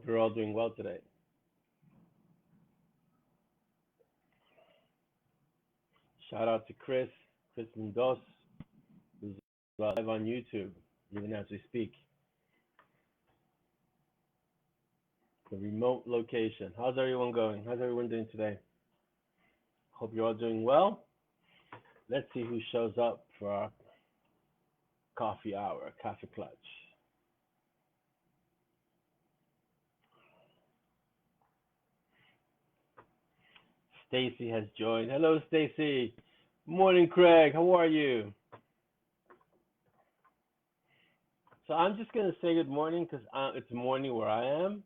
you're all doing well today. Shout out to Chris Mendoza, who's live on YouTube, even as we speak. The remote location. How's everyone going? How's everyone doing today? Hope you're all doing well. Let's see who shows up for our coffee hour, coffee clutch. Stacy has joined. Hello, Stacy. Morning, Craig. How are you? So I'm just gonna say good morning because it's morning where I am.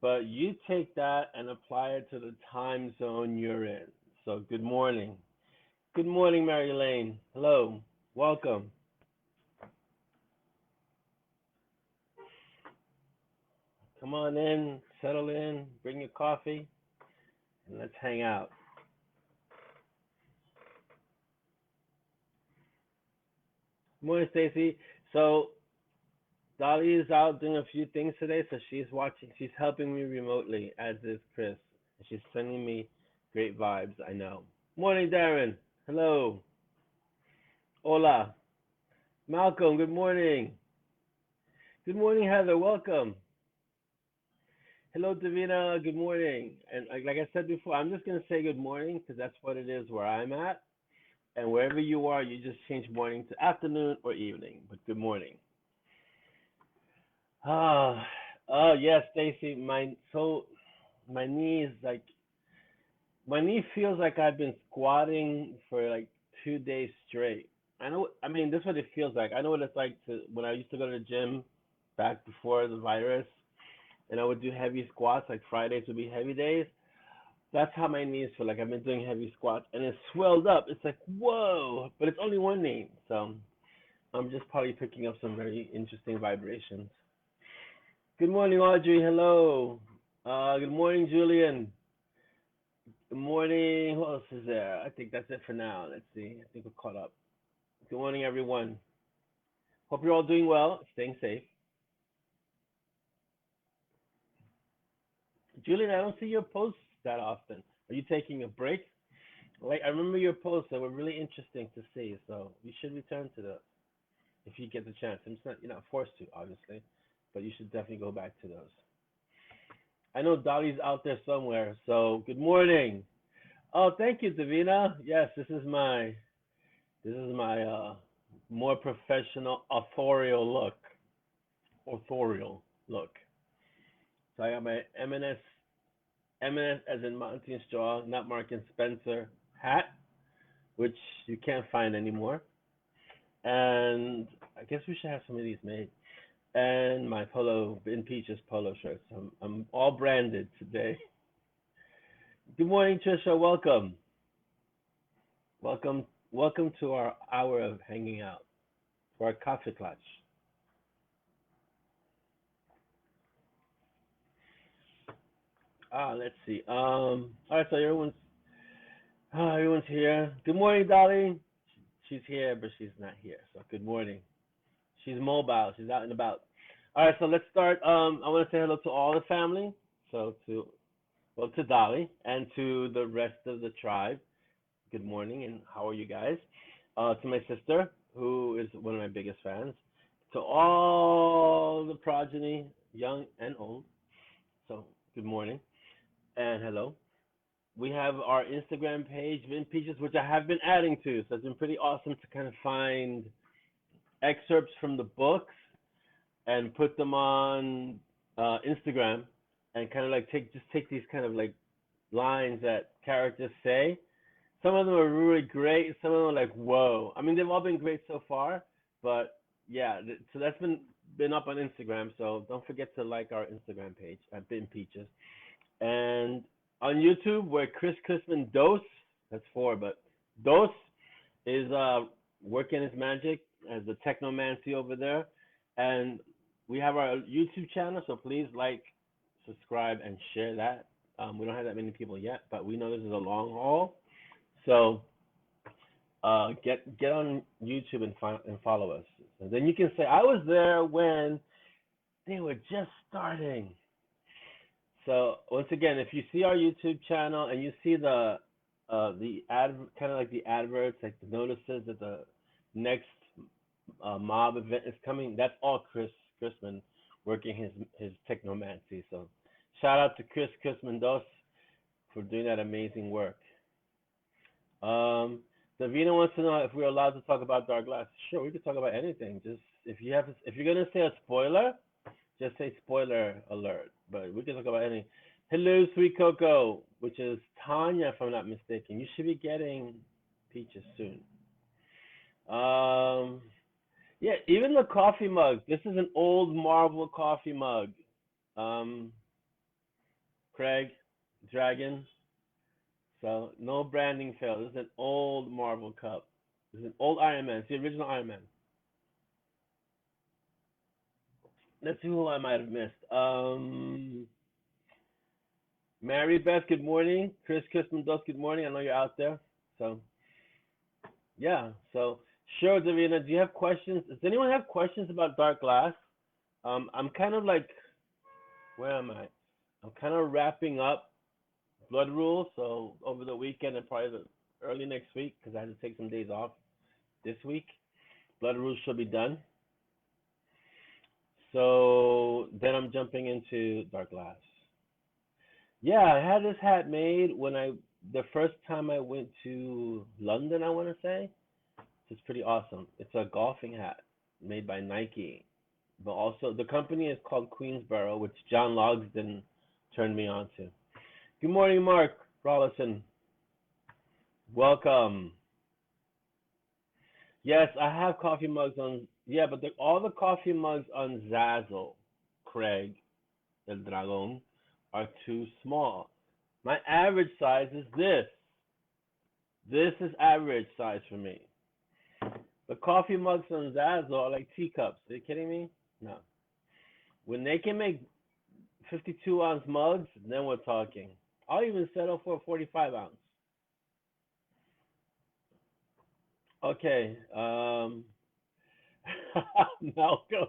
But you take that and apply it to the time zone you're in. So good morning. Good morning, Mary Lane. Hello. Welcome. Come on in, settle in, bring your coffee, and let's hang out. Good morning, Stacy. So Dolly is out doing a few things today, so she's helping me remotely, as is Chris. And she's sending me great vibes, I know. Morning, Darren. Hello. Hola. Malcolm, good morning. Good morning, Heather. Welcome. Hello, Davina. Good morning. And like I said before, I'm just going to say good morning because that's what it is where I'm at. And wherever you are, you just change morning to afternoon or evening. But good morning. Ah, oh yes, Stacy. My knee is like my knee feels like I've been squatting for like 2 days straight. I know. I mean, this is what it feels like. I know what it's like to when I used to go to the gym back before the virus, and I would do heavy squats. Like Fridays would be heavy days. That's how my knees feel like. I've been doing heavy squats, and it's swelled up. It's like whoa, but it's only one knee, so I'm just probably picking up some very interesting vibrations. Good morning, Audrey. Hello. Good morning, Julian. Good morning. Who else is there? I think that's it for now. Let's see. I think we're caught up. Good morning, everyone. Hope you're all doing well, staying safe. Julian, I don't see your posts that often. Are you taking a break? Like I remember your posts that were really interesting to see, so you should return to those if you get the chance. And it's not you're not forced to, obviously, but you should definitely go back to those. I know Dolly's out there somewhere, so good morning. Oh, thank you, Davina. Yes, this is my more professional authorial look. Authorial look. So I got my M&S as in Monty and Straw, not Mark and Spencer hat, which you can't find anymore. And I guess we should have some of these made. And my polo, in peaches polo shirts. I'm all branded today. Good morning, Trisha. Welcome. Welcome to our hour of hanging out, for our coffee clutch. Let's see. All right, so everyone's here. Good morning, Dolly. She's here, but she's not here. So good morning. She's mobile. She's out and about. All right, so let's start. I want to say hello to all the family. So to Dolly and to the rest of the tribe. Good morning, and how are you guys? To my sister, who is one of my biggest fans. To all the progeny, young and old. So good morning and hello. We have our Instagram page, Vin Peaches, which I have been adding to. So it's been pretty awesome to kind of find excerpts from the books and put them on Instagram and kind of like take these kind of like lines that characters say. Some of them are really great. Some of them are like whoa. I mean, they've all been great so far, but yeah. So that's been up on Instagram. So don't forget to like our Instagram page at Bitten Peaches, and on YouTube where Chris Dose. That's four, but Dose is working his magic as the technomancy over there, and we have our YouTube channel. So please like, subscribe, and share that. We don't have that many people yet, but we know this is a long haul. So get on YouTube and follow us. And then you can say I was there when they were just starting. So once again, if you see our YouTube channel and you see the ad, kind of like the adverts, like the notices that the next mob event is coming, that's all Chris working his technomancy. So shout out to Chris Mendoza for doing that amazing work. Davina wants to know if we're allowed to talk about Dark Glass. Sure, we can talk about anything. Just if you're gonna say a spoiler, just say spoiler alert. But we can talk about anything. Hello, Sweet Coco, which is Tanya, if I'm not mistaken. You should be getting peaches soon. Um, yeah, even the coffee mug. This is an old Marvel coffee mug. Um, Craig, Dragon. So no branding fail. This is an old Marvel cup. This is an old Iron Man. It's the original Iron Man. Let's see who I might have missed. Mary Beth, good morning. Chris Mendoza, good morning. I know you're out there. So yeah. So sure, Davina, do you have questions? Does anyone have questions about Dark Glass? I'm kind of like, where am I? I'm kind of wrapping up Blood Rule. So over the weekend and probably the early next week, because I had to take some days off this week. Blood Rule should be done. So then I'm jumping into Dark Glass. Yeah, I had this hat made when the first time I went to London, I want to say. It's pretty awesome. It's a golfing hat made by Nike. But also, the company is called Queensboro, which John Logsdon turned me on to. Good morning, Mark Rollison. Welcome. Yes, I have coffee mugs on. Yeah, but all the coffee mugs on ZAZZLE, Craig, El Dragon, are too small. My average size is this. This is average size for me. The coffee mugs on ZAZZLE are like teacups. Are you kidding me? No. When they can make 52-ounce mugs, then we're talking. I'll even settle for a 45-ounce. Okay. Malcolm,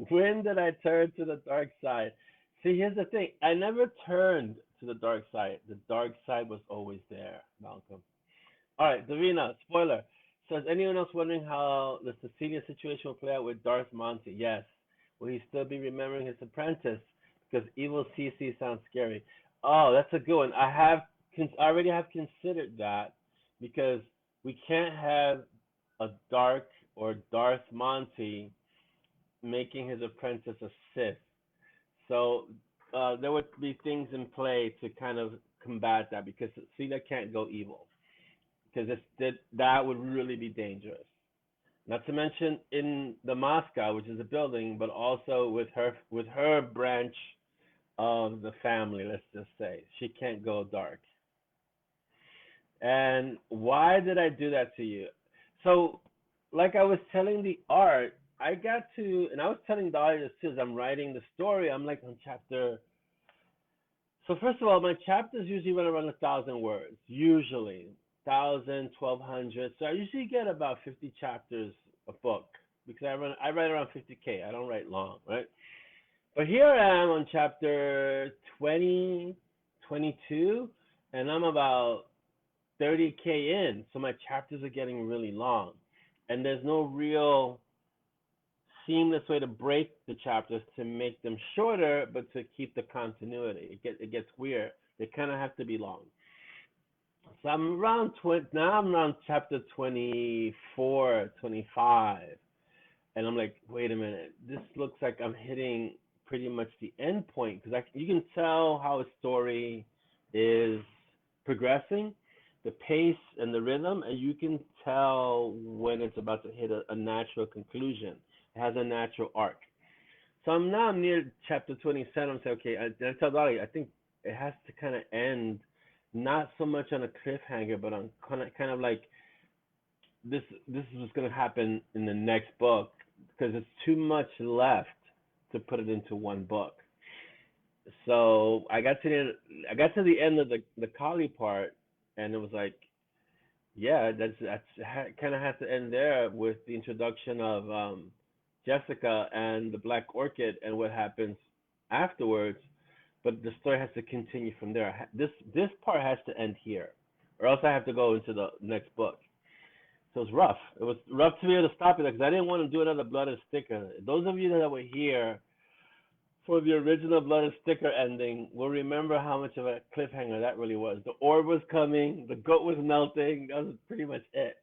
when did I turn to the dark side? See, here's the thing. I never turned to the dark side. The dark side was always there, Malcolm. All right, Davina, spoiler. So is anyone else wondering how the Cecilia situation will play out with Darth Monty? Yes. Will he still be remembering his apprentice? Because evil CC sounds scary. Oh, that's a good one. I already have considered that because we can't have a Dark or Darth Monty making his apprentice a Sith. So there would be things in play to kind of combat that because Cecilia can't go evil because that would really be dangerous. Not to mention in the Moscow, which is a building, but also with her branch of the family. Let's just say she can't go dark. And why did I do that to you? So, like I was telling the art, I got to, and I was telling the audience too, as I'm writing the story, I'm like on chapter. So first of all, my chapters usually run around 1,000 words, usually 1,000, 1,200. So I usually get about 50 chapters a book because I write around 50K. I don't write long, right? But here I am on chapter 20, 22, and I'm about 30K in. So my chapters are getting really long. And there's no real seamless way to break the chapters to make them shorter, but to keep the continuity. It gets weird. They kind of have to be long. So I'm around 20, now I'm around chapter 24, 25. And I'm like, wait a minute, this looks like I'm hitting pretty much the end point because you can tell how a story is progressing, the pace and the rhythm, and you can tell when it's about to hit a natural conclusion. It has a natural arc. So I'm near chapter 27. I'm saying, okay, I tell Dolly, I think it has to kind of end not so much on a cliffhanger, but on kind of like this is what's going to happen in the next book because it's too much left to put it into one book. So I got to the end of the Kali part, and it was like, yeah, that's kind of has to end there with the introduction of Jessica and the Black Orchid and what happens afterwards. but the story has to continue from there. This part has to end here, or else I have to go into the next book. So it's rough. It was rough to be able to stop it because I didn't want to do another Blood and Sticker. Those of you that were here for the original Blood and Sticker ending will remember how much of a cliffhanger that really was. The orb was coming, the goat was melting. That was pretty much it.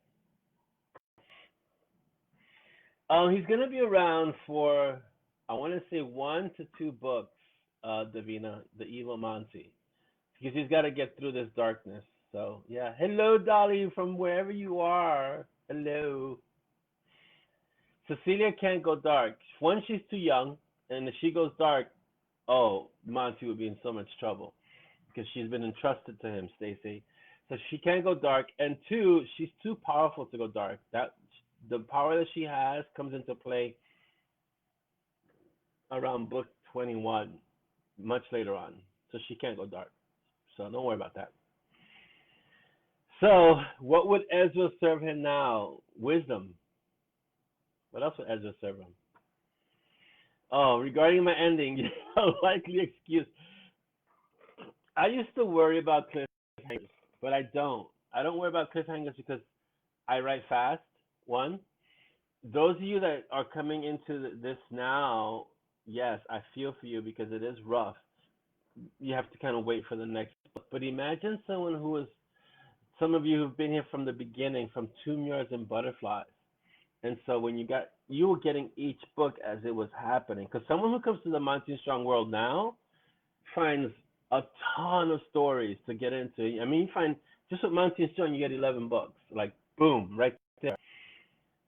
He's gonna be around for I want to say 1 to 2 books. Davina, the evil Monty, because he's got to get through this darkness. So yeah, hello Dolly from wherever you are. Hello. Cecilia can't go dark. One, she's too young, and if she goes dark, oh, Monty would be in so much trouble because she's been entrusted to him, Stacy. So she can't go dark, and two, she's too powerful to go dark. That the power that she has comes into play around book 21, much later on. So she can't go dark. So don't worry about that. So what would Ezra serve him now? Wisdom. What else would Ezra serve him? Oh, regarding my ending, a likely excuse. I used to worry about cliffhangers, but I don't. I don't worry about cliffhangers because I write fast. One, those of you that are coming into this now, yes, I feel for you because it is rough. You have to kind of wait for the next book. But imagine someone who is, some of you who've been here from the beginning, from Tomb Yards and Butterflies. And so when you were getting each book as it was happening. Because someone who comes to the Monty Strong world now finds a ton of stories to get into. I mean, you find, just with Monty Strong, you get 11 books. Like, boom, right there.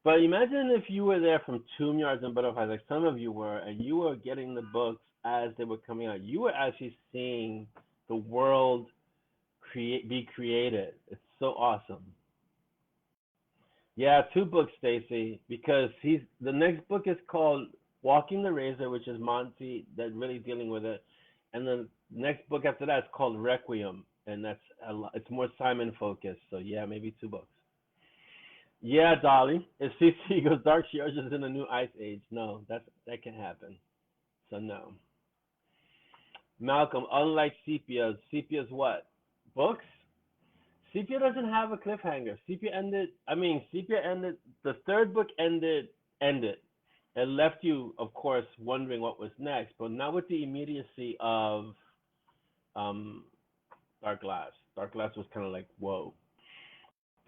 But imagine if you were there from Tomb Yards and Butterflies, like some of you were, and you were getting the books as they were coming out. You were actually seeing the world be created. It's so awesome. Yeah, 2 books, Stacy, because the next book is called Walking the Razor, which is Monty that really dealing with it, and the next book after that is called Requiem, and it's more Simon focused. So yeah, maybe 2 books. Yeah, Dolly. If CC goes dark, she urges in a new ice age. No, that can happen. So no. Malcolm, unlike Sepia's what? Books? Sepia doesn't have a cliffhanger. Sepia ended, the 3rd book ended. It left you, of course, wondering what was next, but not with the immediacy of um, Dark Glass. Dark Glass was kind of like, whoa.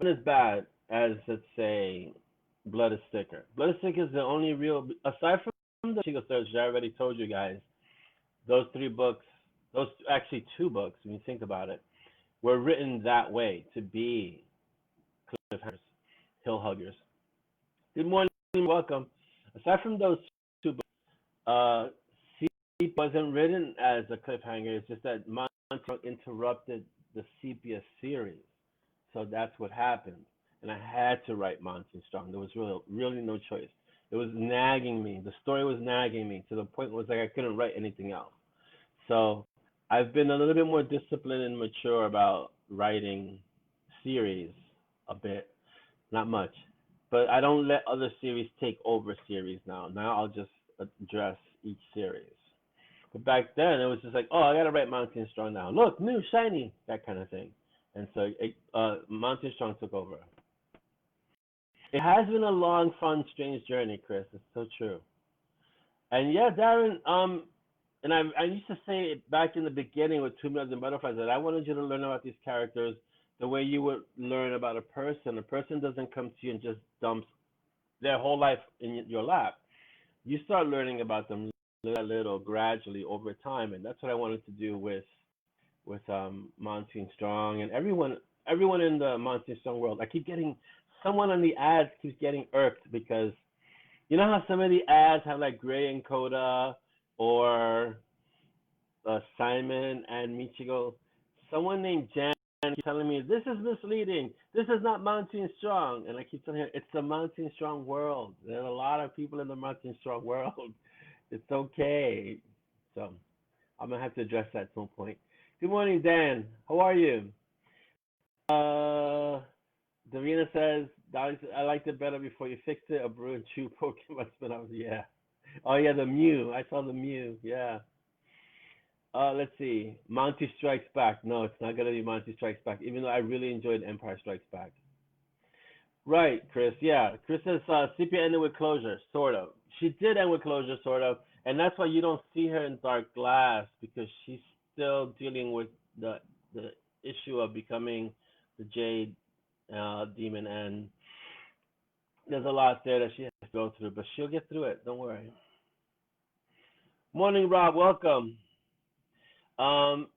Not as bad as, let's say, Blood is Sticker. Blood is Sticker is the only real, aside from the Chico Search, I already told you guys, those 3 books, those actually 2 books, when you think about it, were written that way to be cliffhangers, hill huggers. Good morning, welcome. Aside from those 2 books, Sepia wasn't written as a cliffhanger. It's just that Monty interrupted the Sepia series, so that's what happened. And I had to write Monty Strong. There was really no choice. It was nagging me. The story was nagging me to the point where it was like I couldn't write anything else. So I've been a little bit more disciplined and mature about writing series a bit, not much. But I don't let other series take over series now. Now I'll just address each series. But back then it was just like, oh, I gotta write Monty Strong now. Look, new, shiny, that kind of thing. And so Monty Strong took over. It has been a long, fun, strange journey, Chris. It's so true. And yeah, Darren, and I used to say it back in the beginning with Two Millions and Butterflies that I wanted you to learn about these characters the way you would learn about a person. A person doesn't come to you and just dumps their whole life in your lap. You start learning about them little by little, gradually over time, and that's what I wanted to do with Monty and Strong and everyone in the Monty and Strong world. I keep getting someone on the ads keeps getting irked because you know how some of the ads have like Gray and Coda or Simon and Michigo. Someone named Jan keeps telling me this is misleading. This is not Monty and Strong, and I keep telling her it's the Monty and Strong world. There are a lot of people in the Monty and Strong world. It's okay. So I'm gonna have to address that at some point. Good morning, Dan. How are you? Davina says, I liked it better before you fixed it. A brew and chew Pokemon spin-off. Yeah. Oh yeah, the Mew. I saw the Mew. Yeah. Let's see. Monty Strikes Back. No, it's not gonna be Monty Strikes Back. Even though I really enjoyed Empire Strikes Back. Right, Chris. Yeah, Chris says Sepia ended with closure, sort of. She did end with closure, sort of, and that's why you don't see her in Dark Glass because she's still dealing with the issue of becoming the Jade demon, and there's a lot there that she has to go through, but she'll get through it. Don't worry. Morning, Rob. Welcome. Um,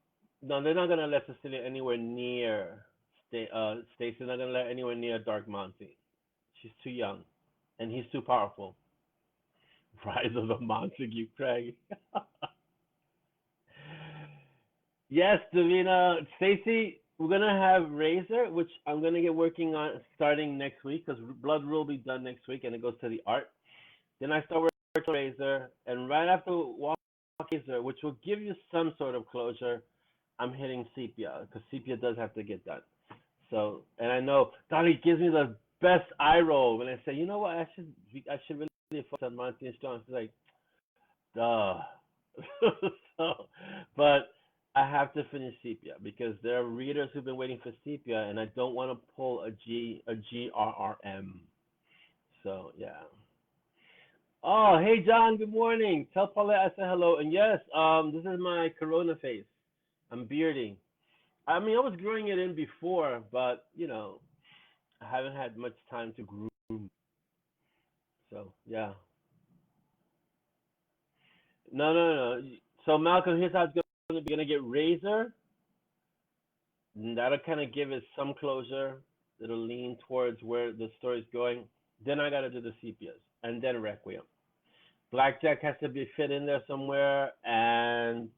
no, they're not gonna let Cecilia anywhere near. Stacy's not gonna let anywhere near Dark Monty. She's too young, and he's too powerful. Rise of the Montague Craig. Yes, Davina, Stacy, we're gonna have Razor, which I'm gonna get working on starting next week because Blood Rule will be done next week, and it goes to the art. Then I start working on Razor, and right after Walk Razor, which will give you some sort of closure, I'm hitting Sepia because Sepia does have to get done. So, and I know Dolly gives me the best eye roll when I say, you know what, I should really focus on Monty and Strong. She's like, duh. So, but I have to finish Sepia because there are readers who've been waiting for Sepia, and I don't want to pull a GRRM. So yeah. Oh, hey John, good morning. Tell Paulette I said hello. And yes, this is my Corona face. I'm bearding. I mean, I was growing it in before, but I haven't had much time to groom. So yeah. No, no, no. So Malcolm, here's how it's gonna be. Gonna get Razor. And that'll kind of give it some closure. It'll lean towards where the story's going. Then I gotta do the sepias, and then Requiem. Blackjack has to be fit in there somewhere, and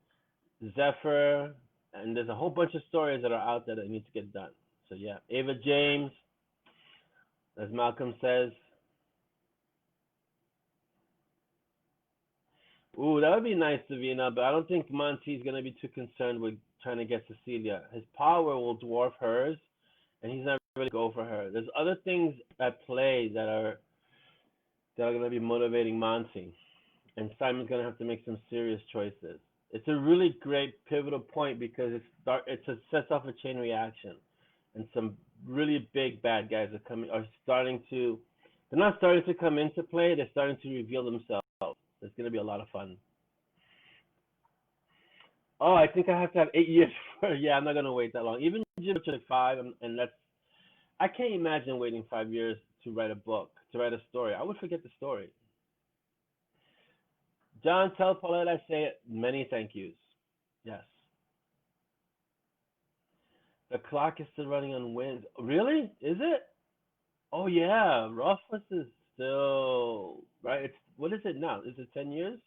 Zephyr, and there's a whole bunch of stories that are out there that need to get done. So yeah, Ava James, as Malcolm says. Ooh, that would be nice, Davina, but I don't think Monty's gonna be too concerned with trying to get Cecilia. His power will dwarf hers, and he's not really go for her. There's other things at play that are gonna be motivating Monty, and Simon's gonna have to make some serious choices. It's a really great pivotal point because it sets off a chain reaction, and some really big bad guys are starting to. They're not starting to come into play. They're starting to reveal themselves. It's gonna be a lot of fun. Oh, I think I have to have 8 years for. Yeah, I'm not gonna wait that long. Even Jim to like five, and that's. I can't imagine waiting 5 years to write a book, to write a story. I would forget the story. John, tell Paulette I say many thank yous. Yes. The clock is still running on winds. Really? Is it? Oh yeah, Rufus is still right. It's what is it now? Is it 10 years?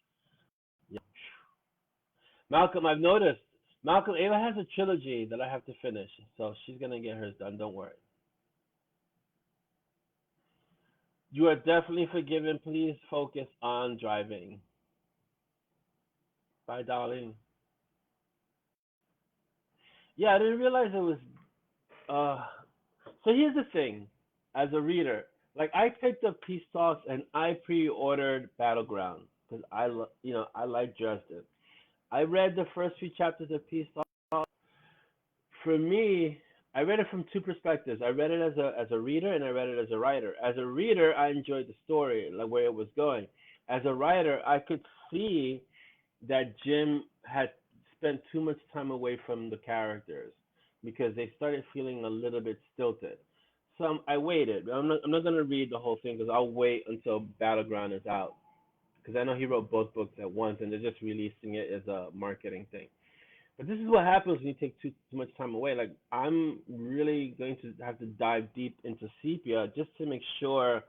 Yeah. Malcolm, I've noticed. Malcolm, Ava has a trilogy that I have to finish, so she's gonna get hers done. Don't worry. You are definitely forgiven. Please focus on driving. Bye, darling. Yeah, I didn't realize it was. Uh, so here's the thing, as a reader, like I picked up Peace Talks and I pre-ordered Battleground because I like Justin. I read the first few chapters of Peace Talks. For me, I read it from two perspectives. I read it as a reader and I read it as a writer. As a reader, I enjoyed the story, like where it was going. As a writer, I could see that Jim had spent too much time away from the characters because they started feeling a little bit stilted. So I waited. I'm not gonna read the whole thing because I'll wait until Battleground is out because I know he wrote both books at once and they're just releasing it as a marketing thing. But this is what happens when you take too much time away. Like I'm really going to have to dive deep into Sepia just to make sure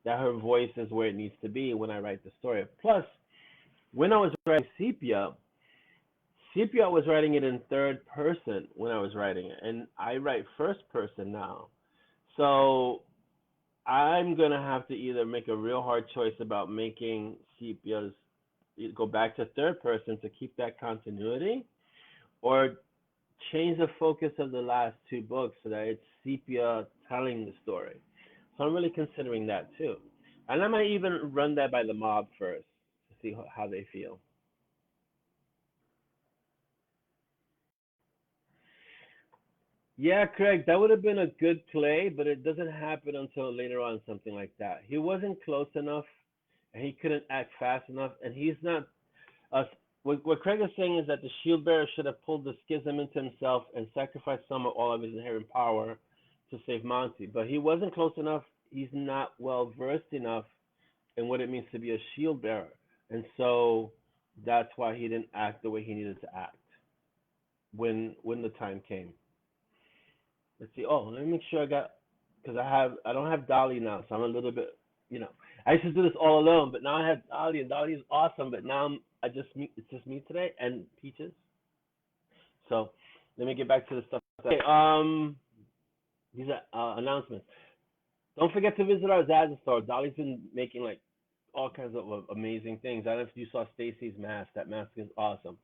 that her voice is where it needs to be when I write the story. Plus, when I was writing Sepia was writing it in third person when I was writing it, and I write first person now. So I'm gonna have to either make a real hard choice about making Sepia's go back to third person to keep that continuity, or change the focus of the last two books so that it's Sepia telling the story. So I'm really considering that too, and I might even run that by the mob first to see how they feel. Yeah, Craig, that would have been a good play, but it doesn't happen until later on, something like that. He wasn't close enough, and he couldn't act fast enough, and he's not. Uh, what Craig is saying is that the shield bearer should have pulled the schism into himself and sacrificed some or all of his inherent power to save Monty, but he wasn't close enough. He's not well versed enough in what it means to be a shield bearer, and so that's why he didn't act the way he needed to act when the time came. Let's see. Oh, let me make sure I got because I don't have Dolly now, so I'm a little bit I used to do this all alone, but now I have Dolly, and Dolly is awesome. But now it's just me today and Peaches. So let me get back to the stuff. Okay, these are announcements. Don't forget to visit our ZAZZLE store. Dolly's been making like all kinds of amazing things. I don't know if you saw Stacy's mask. That mask is awesome.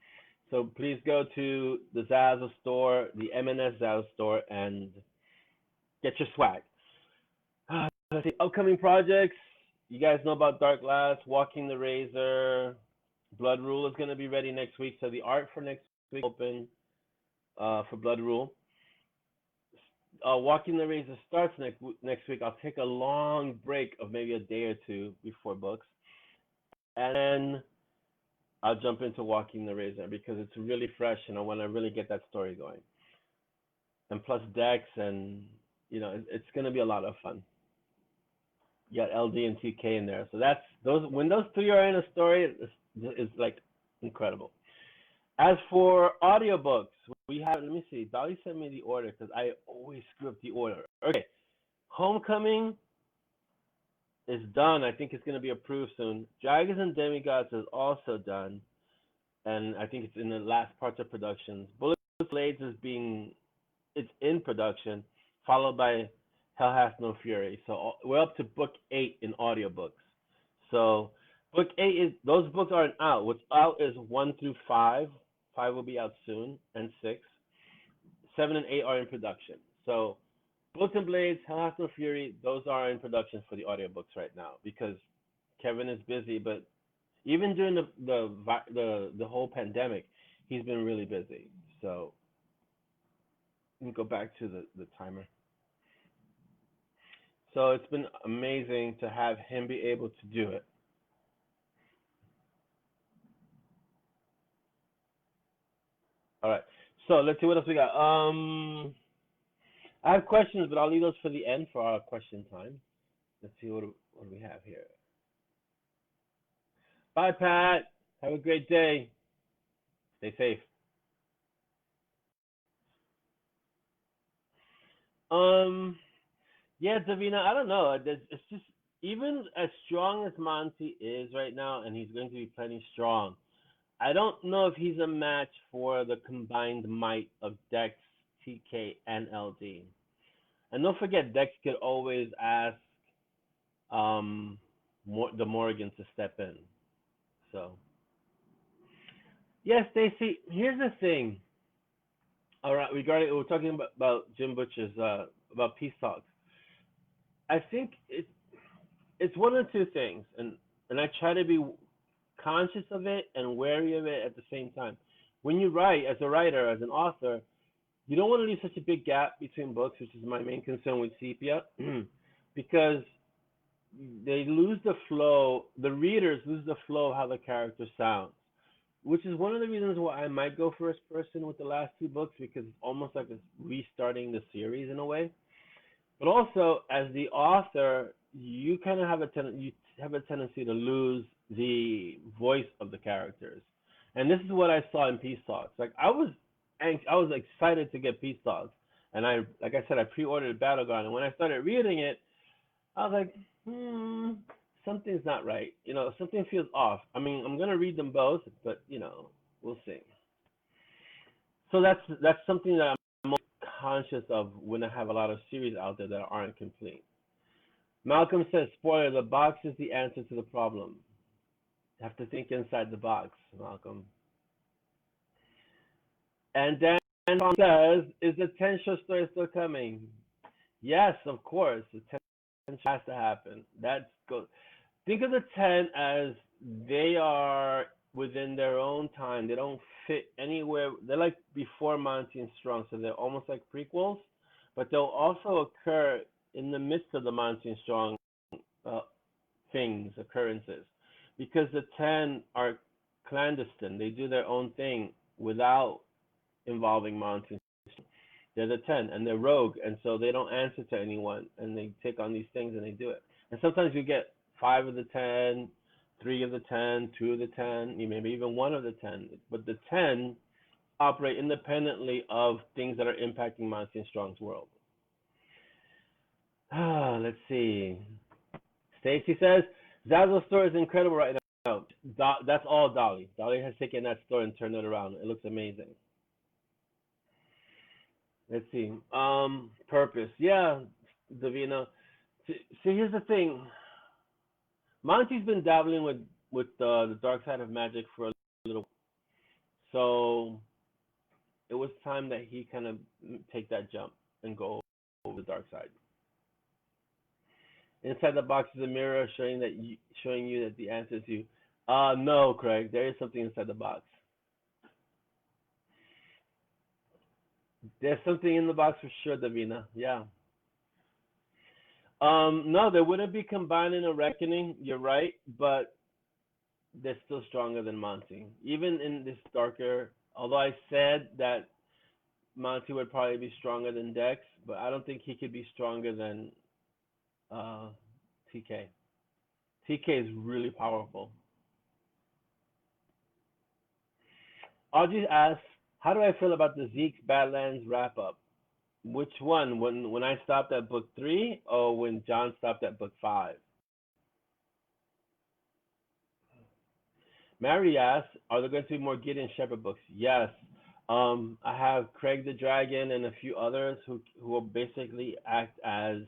So please go to the ZAZZLE store, the M&S ZAZZLE store, and get your swag. Let's see, upcoming projects. You guys know about Dark Glass, Walking the Razor, Blood Rule is going to be ready next week. So the art for next week open for Blood Rule. Walking the Razor starts next week. I'll take a long break of maybe a day or two before books, and then I'll jump into Walking the Razor because it's really fresh and I want to really get that story going. And plus Dex, and it's going to be a lot of fun. You got LD and TK in there, so that's those. When those three are in a story, it's like incredible. As for audiobooks, we have. Let me see. Dolly sent me the order because I always screw up the order. Okay, Homecoming is done. I think it's going to be approved soon. Dragons and Demigods is also done, and I think it's in the last parts of production. Bullet Blades it's in production, followed by Hell Has No Fury. So we're up to book 8 in audiobooks. So book 8 those books aren't out. What's out is 1 through 5. 5 will be out soon, and 6. 7 and 8 are in production. So Bullets and Blades, Hell Has No Fury, those are in production for the audiobooks right now because Kevin is busy. But even during the whole pandemic, he's been really busy. So let me go back to the timer. So it's been amazing to have him be able to do it. All right. So let's see what else we got. I have questions, but I'll leave those for the end for our question time. Let's see what do we have here. Bye, Pat. Have a great day. Stay safe. Um, yeah, Davina, I don't know. It's just even as strong as Monty is right now, and he's going to be plenty strong. I don't know if he's a match for the combined might of Dex, TK, and LD. And don't forget, Dex could always ask the Morgans to step in. So, yeah, Stacy. Here's the thing. All right, we're talking about Jim Butcher's about peace talks. I think it's one of two things, and I try to be conscious of it and wary of it at the same time. When you write, as a writer, as an author, you don't want to leave such a big gap between books, which is my main concern with Sepia, because they lose the flow. The readers lose the flow of how the character sounds, which is one of the reasons why I might go first person with the last two books because it's almost like it's restarting the series in a way. But also, as the author, you kind of have a tendency to lose the voice of the characters, and this is what I saw in Peace Talks. Like I was excited to get Peace Talks, and like I said, I pre-ordered Battleground, and when I started reading it, I was like, something's not right. Something feels off. I mean, I'm gonna read them both, but we'll see. So that's something that I'm most conscious of when I have a lot of series out there that aren't complete. Malcolm says, spoiler, the box is the answer to the problem. You have to think inside the box, Malcolm. And Dan says, is the 10 show story still coming? Yes, of course. The 10 has to happen. That's good. Think of the 10 as they are within their own time. They don't fit anywhere. They're like before Monty and Strong, so they're almost like prequels, but they'll also occur in the midst of the Monty and Strong uh, things, occurrences, because the 10 are clandestine. They do their own thing without involving Monty. They're the 10, and they're rogue, and so they don't answer to anyone, and they take on these things and they do it. And sometimes you get 5 of the 10, 3 of the 10, 2 of the 10, maybe even 1 of the 10. But the 10 operate independently of things that are impacting Monty and Strong's world. Let's see. Stacy says, Zazzle store is incredible right now. That's all Dolly. Dolly has taken that store and turned it around. It looks amazing. Let's see. Purpose. Yeah, Davina. See, here's the thing. Monty's been dabbling with the dark side of magic for a little, so it was time that he kind of take that jump and go over the dark side. Inside the box is a mirror showing you that the answer is you. No, Craig. There is something inside the box. There's something in the box for sure, Davina. Yeah. No, they wouldn't be combined in a reckoning. You're right, but they're still stronger than Monty. Even in this darker, although I said that Monty would probably be stronger than Dex, but I don't think he could be stronger than TK. TK is really powerful. Audrey asks, how do I feel about the Zeke's Badlands wrap up? Which one? When I stopped at book 3 or when John stopped at book 5? Mary asks, are there going to be more Gideon Shepherd books? Yes. I have Craig the Dragon and a few others who will basically act as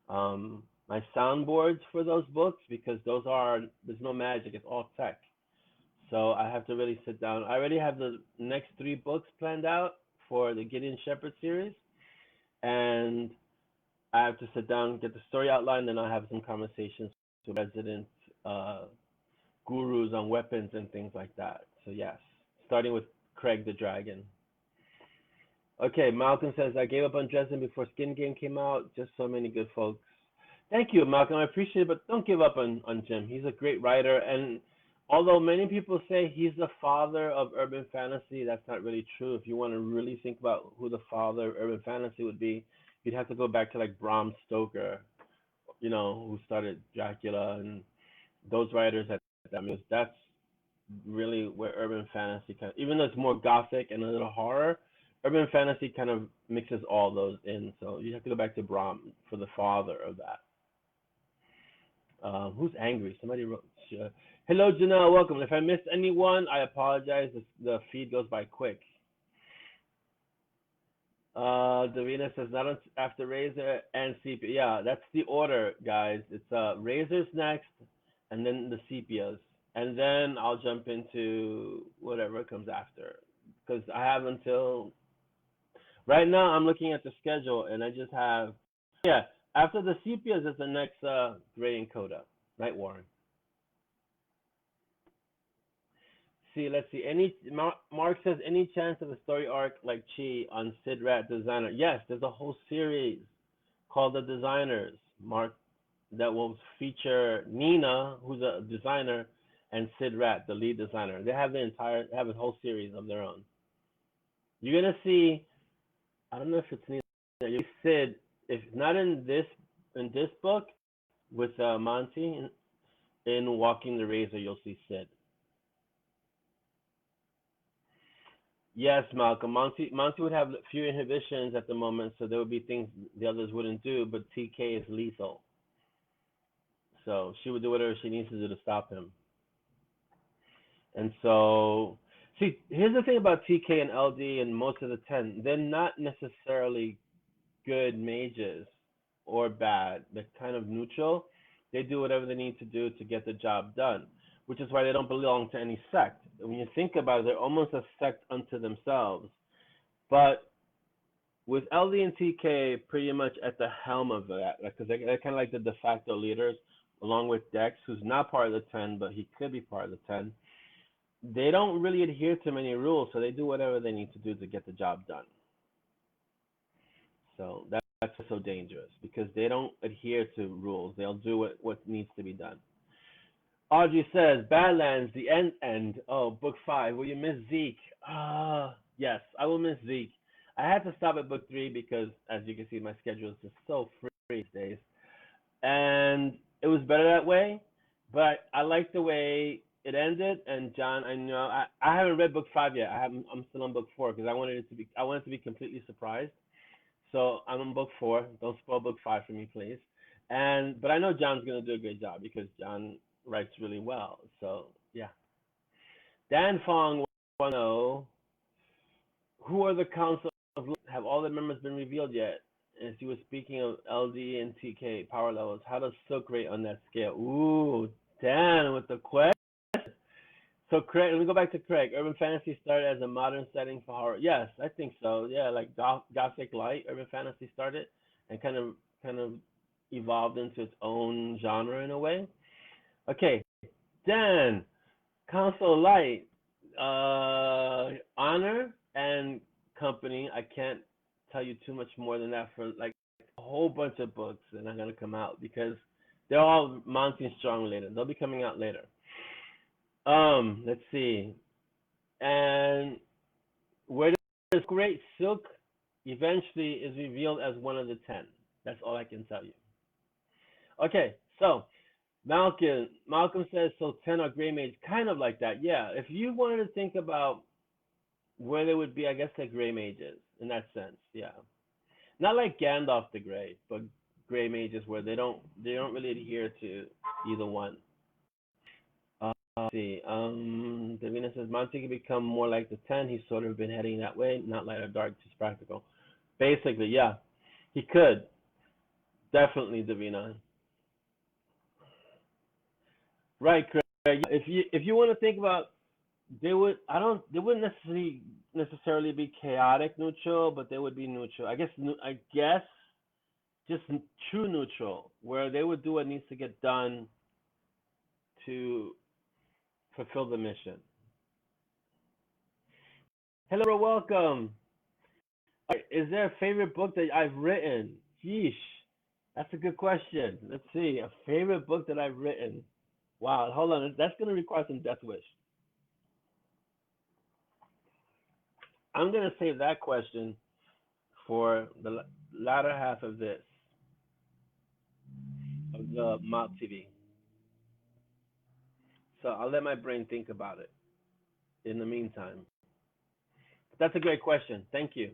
my soundboards for those books, because there's no magic, it's all tech. So I have to really sit down. I already have the next 3 books planned out for the Gideon Shepherd series, and I have to sit down, get the story outlined, and I have some conversations with resident gurus on weapons and things like that. So yes, starting with Craig the Dragon. Okay, Malcolm says, I gave up on Dresden before Skin Game came out. Just so many good folks. Thank you, Malcolm. I appreciate it, but don't give up on Jim. He's a great writer, and although many people say he's the father of urban fantasy, that's not really true. If you want to really think about who the father of urban fantasy would be, you'd have to go back to like Bram Stoker, who started Dracula, and those writers that's really where urban fantasy even though it's more gothic and a little horror, urban fantasy kind of mixes all those in. So you have to go back to Bram for the father of that. Who's angry? Somebody wrote. Hello, Janelle. Welcome. If I missed anyone, I apologize. The feed goes by quick. Davina says not after Razor and Sepia. Yeah, that's the order, guys. It's Razor's next, and then the Sepias, and then I'll jump into whatever comes after. Because I have until right now. I'm looking at the schedule, and I just have after the Sepias is the next Gray and Coda, Night Warren. See, let's see. Mark says any chance of a story arc like Chi on Sid Rat Designer? Yes, there's a whole series called The Designers, Mark, that will feature Nina, who's a designer, and Sid Rat, the lead designer. They have a whole series of their own. You're gonna see. I don't know if it's Nina. You see Sid, if not in this book, with Monty in Walking the Razor, you'll see Sid. Yes, Malcolm. Monty would have few inhibitions at the moment, so there would be things the others wouldn't do, but TK is lethal. So she would do whatever she needs to do to stop him. And so, see, here's the thing about TK and LD and most of the 10. They're not necessarily good mages or bad. They're kind of neutral. They do whatever they need to do to get the job done, which is why they don't belong to any sect. When you think about it, they're almost a sect unto themselves. But with LD and TK pretty much at the helm of that, because they're kind of like the de facto leaders, along with Dex, who's not part of the 10, but he could be part of the 10. they don't really adhere to many rules, so they do whatever they need to do to get the job done. So that's so dangerous because they don't adhere to rules. They'll do what needs to be done. Audrey says, Badlands, the end. Oh, book 5. Will you miss Zeke? Yes, I will miss Zeke. I had to stop at book 3 because, as you can see, my schedule is just so free these days. And it was better that way, but I like the way it ended. And John, I know I haven't read book 5 yet. I'm still on book 4 because I wanted to be completely surprised. So I'm on book 4. Don't spoil book 5 for me, please. But I know John's gonna do a great job because John writes really well. So yeah. Dan Fong wants to know, who are the council of, have all the members been revealed yet? As you were speaking of LD and TK power levels, how does Silk rate on that scale? Ooh, Dan with the question. So Craig, let me go back to Craig. Urban fantasy started as a modern setting for horror. Yes, I think so. Yeah, like Gothic light, urban fantasy started and kind of evolved into its own genre in a way. Okay, Dan, Council Light, Honor and Company. I can't tell you too much more than that for like a whole bunch of books that are gonna come out because they're all mounting strong later. They'll be coming out later. Let's see. And where does Great Silk eventually is revealed as one of the 10. That's all I can tell you. Okay, so Malcolm says, so 10 are gray mage, kind of like that. Yeah, if you wanted to think about where they would be, I guess they're gray mages in that sense. Yeah, not like Gandalf the Grey, but gray mages where they don't really adhere to either one. Let's see. Davina says Monty can become more like the 10. He's sort of been heading that way, not light or dark, just practical. Basically, yeah, he could definitely, Davina. Right, Craig. If you want to think about, they wouldn't necessarily be chaotic neutral, but they would be neutral. I guess just true neutral, where they would do what needs to get done to fulfill the mission. Hello, welcome. Is there a favorite book that I've written? Yeesh, that's a good question. Let's see, a favorite book that I've written. Wow, hold on, that's gonna require some death wish. I'm gonna save that question for the latter half of this of the mock TV. So I'll let my brain think about it in the meantime. That's a great question. Thank you.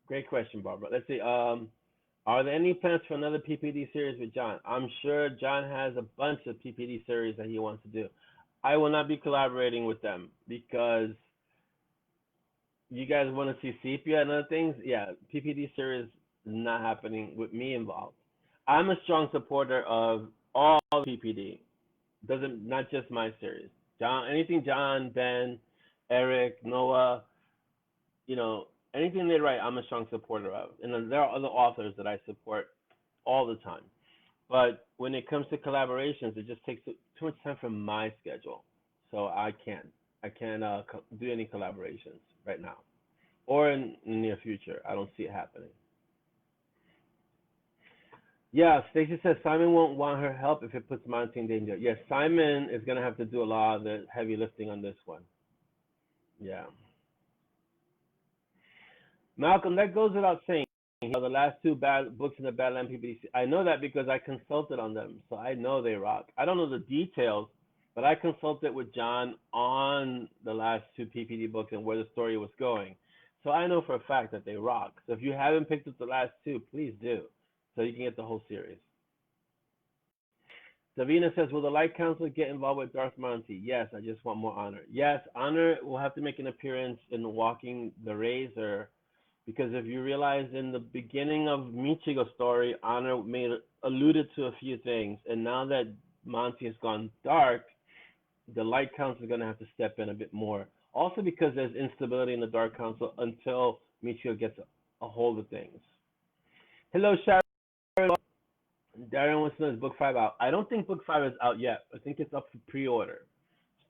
Great question, Barbara. Let's see. Are there any plans for another PPD series with John? I'm sure John has a bunch of PPD series that he wants to do. I will not be collaborating with them because you guys want to see sepia and other things. Yeah, PPD series is not happening with me involved. I'm a strong supporter of all PPD. Doesn't not just my series. John, anything John, Ben, Eric, Noah, anything they write, I'm a strong supporter of. And then there are other authors that I support all the time. But when it comes to collaborations, it just takes too much time from my schedule. So I can't do any collaborations right now or in the near future. I don't see it happening. Yeah, Stacey says Simon won't want her help if it puts Monty in danger. Yes, Simon is gonna have to do a lot of the heavy lifting on this one. Yeah. Malcolm, that goes without saying. The last two bad books in the Badland PPD. I know that because I consulted on them, so I know they rock. I don't know the details, but I consulted with John on the last two PPD books and where the story was going. So I know for a fact that they rock. So if you haven't picked up the last two, please do, so you can get the whole series. Davina says, will the Light Council get involved with Darth Monty? Yes, I just want more Honor. Yes, Honor will have to make an appearance in Walking the Razor, because if you realize in the beginning of Michigo's story, Honor alluded to a few things, and now that Monty has gone dark, the Light Council is going to have to step in a bit more. Also because there's instability in the Dark Council until Michigo gets a hold of things. Hello, Sharon. Darren wants to know, is book 5 out? I don't think book 5 is out yet. I think it's up for pre-order.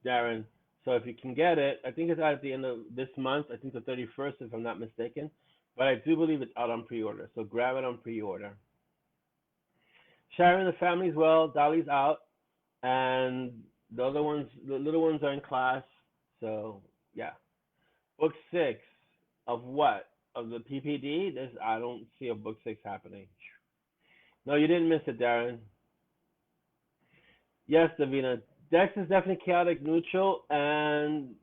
Darren. So if you can get it, I think it's out at the end of this month. I think the 31st, if I'm not mistaken. But I do believe it's out on pre-order. So grab it on pre-order. Sharon, the family's well. Dolly's out, and the other ones, the little ones, are in class. So yeah. Book six of what? Of the PPD? I don't see a book six happening. No, you didn't miss it, Darren. Yes, Davina. Dex is definitely chaotic neutral and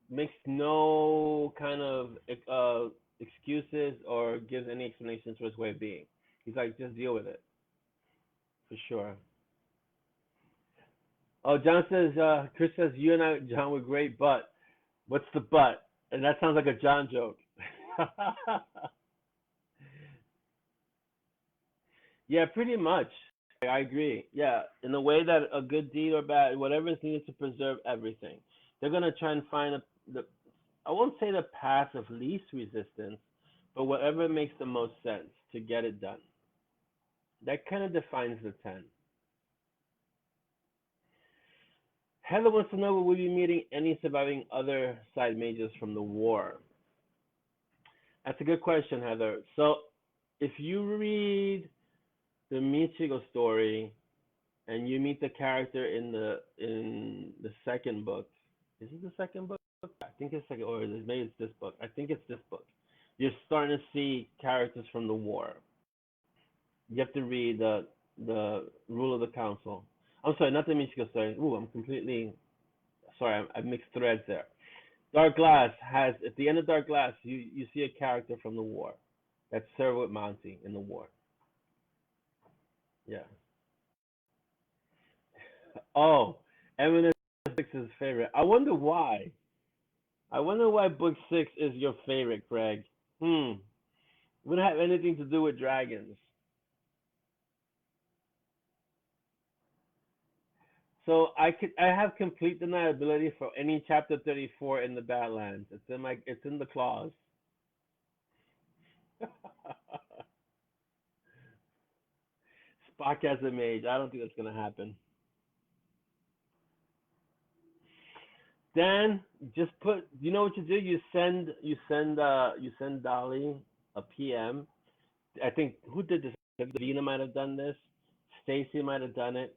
makes no kind of excuses or gives any explanations for his way of being. He's like, just deal with it, for sure. Oh, John says, Chris says, you and I, John, were great, but what's the but? And that sounds like a John joke. Yeah, pretty much. I agree. Yeah, in the way that a good deed or bad, whatever is needed to preserve everything, they're gonna try and find the. I won't say the path of least resistance, but whatever makes the most sense to get it done. That kind of defines the 10. Heather wants to know will we be meeting any surviving other side mages from the war? That's a good question, Heather. So, if you read the Michigo story and you meet the character in the second book. Is it the second book? I think it's second, or maybe it's this book. I think it's this book. You're starting to see characters from the war. You have to read the Rule of the Council. I'm sorry, not the Michigo story. Ooh, I'm completely sorry. I mixed threads there. Dark Glass has at the end of Dark Glass, you see a character from the war that served with Monty in the war. Yeah. Oh, Eminem six is his favorite. I wonder why. I wonder why book six is your favorite, Craig. Hmm. Wouldn't have anything to do with dragons. So I have complete deniability for any chapter 34 in the Badlands. It's in the clause. Spock as a mage. I don't think that's gonna happen. Dan, just put. You know what you do? You send Dolly a PM. I think who did this? Davina might have done this. Stacy might have done it.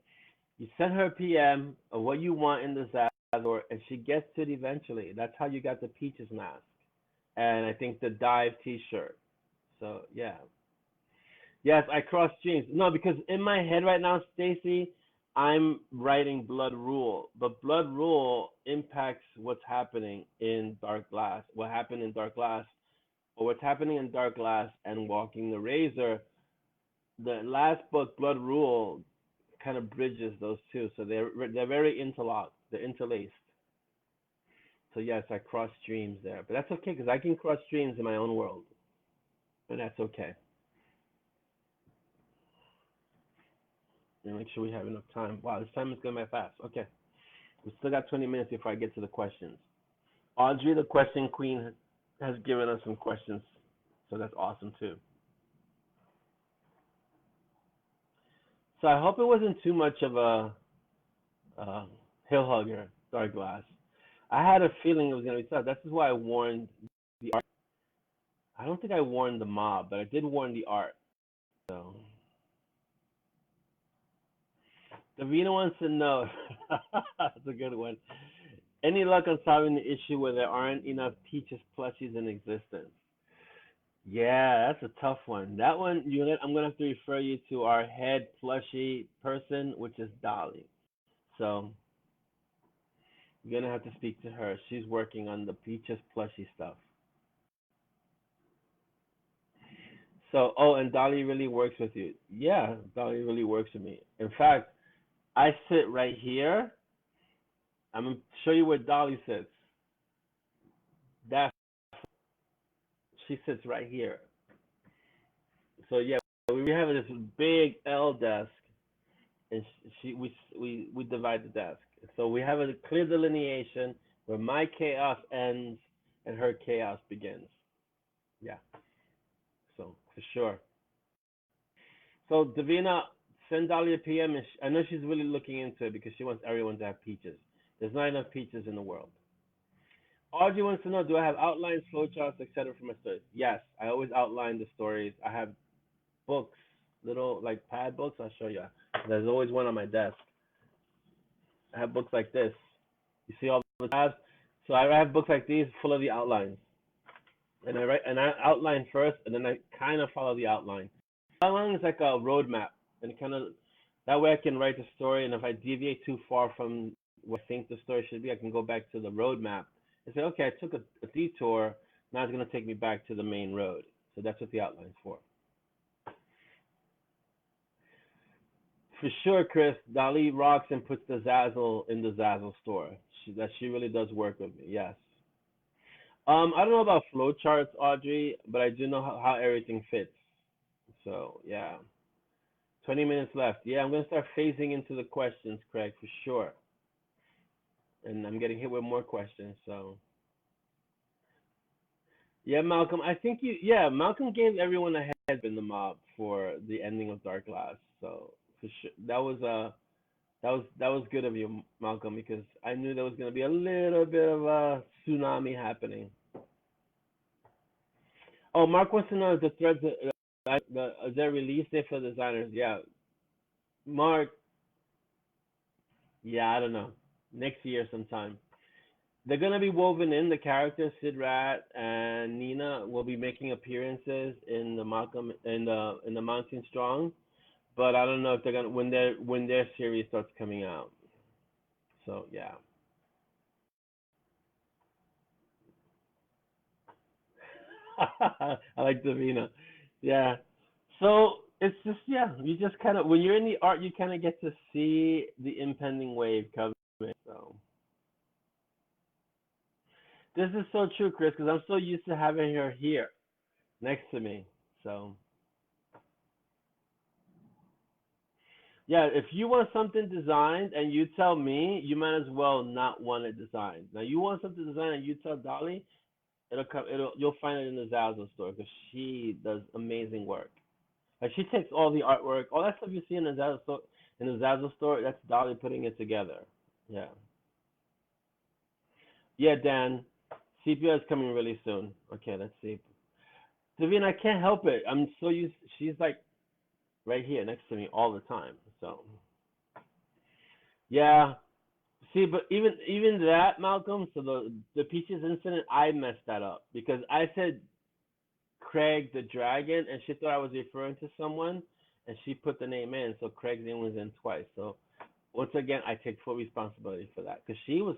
You send her a PM of what you want in the ZAZZLE, and she gets to it eventually. That's how you got the Peaches mask, and I think the Dive T-shirt. So yeah, yes, I cross streams. No, because in my head right now, Stacy, I'm writing Blood Rule, but Blood Rule impacts what's happening in Dark Glass. What happened in Dark Glass, or what's happening in Dark Glass and Walking the Razor. The last book, Blood Rule, kind of bridges those two, so they're very interlocked. They're interlaced. So yes, I cross streams there, but that's okay because I can cross streams in my own world, and that's okay. And make sure we have enough time. Wow, this time is going by fast. Okay, we still got 20 minutes before I get to the questions. Audrey, the question queen, has given us some questions, so that's awesome too. So I hope it wasn't too much of a uh, hill hugger, Dark Glass. I had a feeling it was going to be tough. This is why I warned the art. I don't think I warned the mob, but I did warn the art. So Davina wants to know. That's a good one. Any luck on solving the issue where there aren't enough Peaches plushies in existence? Yeah, that's a tough one. That one, I'm gonna have to refer you to our head plushie person, which is Dolly. So you're gonna have to speak to her. She's working on the Peaches plushie stuff. So, oh, and Dolly really works with you. Yeah, Dolly really works with me. In fact, I sit right here. I'm gonna show you where Dolly sits. That she sits right here. So yeah, we have this big L desk, and we divide the desk. So we have a clear delineation where my chaos ends and her chaos begins. Yeah. So for sure. So Davina, send Dolly a PM. And I know she's really looking into it because she wants everyone to have peaches. There's not enough peaches in the world. Audrey wants to know, do I have outlines, flowcharts, etc. for my stories? Yes, I always outline the stories. I have books, little like pad books. I'll show you. There's always one on my desk. I have books like this. You see all the tabs? So I have books like these full of the outlines. And I outline first, and then I kind of follow the outline. Outline is like a roadmap, and kind of that way I can write the story. And if I deviate too far from what I think the story should be, I can go back to the roadmap and say, okay, I took a detour. Now it's going to take me back to the main road. So that's what the outline's for. For sure, Chris. Dolly rocks and puts the ZAZZLE in the ZAZZLE store. She really does work with me. Yes. I don't know about flowcharts, Audrey, but I do know how everything fits. So yeah, 20 minutes left. Yeah, I'm gonna start phasing into the questions, Craig, for sure. And I'm getting hit with more questions. So yeah, Malcolm, I think Malcolm gave everyone a head in the mob for the ending of Dark Glass. So for sure, that was good of you, Malcolm, because I knew there was gonna be a little bit of a tsunami happening. Oh, Mark wants to know if the threads, is there a release date for the designers? Yeah, Mark. Yeah, I don't know. Next year sometime. They're gonna be woven in. The characters Sid Rat and Nina will be making appearances in the Malcolm in the Mountain Strong, but I don't know if they're gonna when their series starts coming out. So yeah. I like Davina. Yeah. So it's just you just kind of when you're in the art, you kind of get to see the impending wave coming. So this is so true, Chris, because I'm so used to having her here next to me. So yeah, if you want something designed and you tell me, you might as well not want it designed. Now you want something designed and you tell Dolly, it'll come. You'll find it in the Zazzle store because she does amazing work. Like she takes all the artwork, all that stuff you see in the Zazzle store, that's Dolly putting it together. Yeah, yeah, Dan. CPR is coming really soon. Okay, let's see. Vivian, I can't help it. I'm so used. She's like right here next to me all the time. So yeah. See, but even that, Malcolm. So the Peaches incident, I messed that up because I said Craig the Dragon, and she thought I was referring to someone, and she put the name in, so Craig's name was in twice. So once again, I take full responsibility for that because she was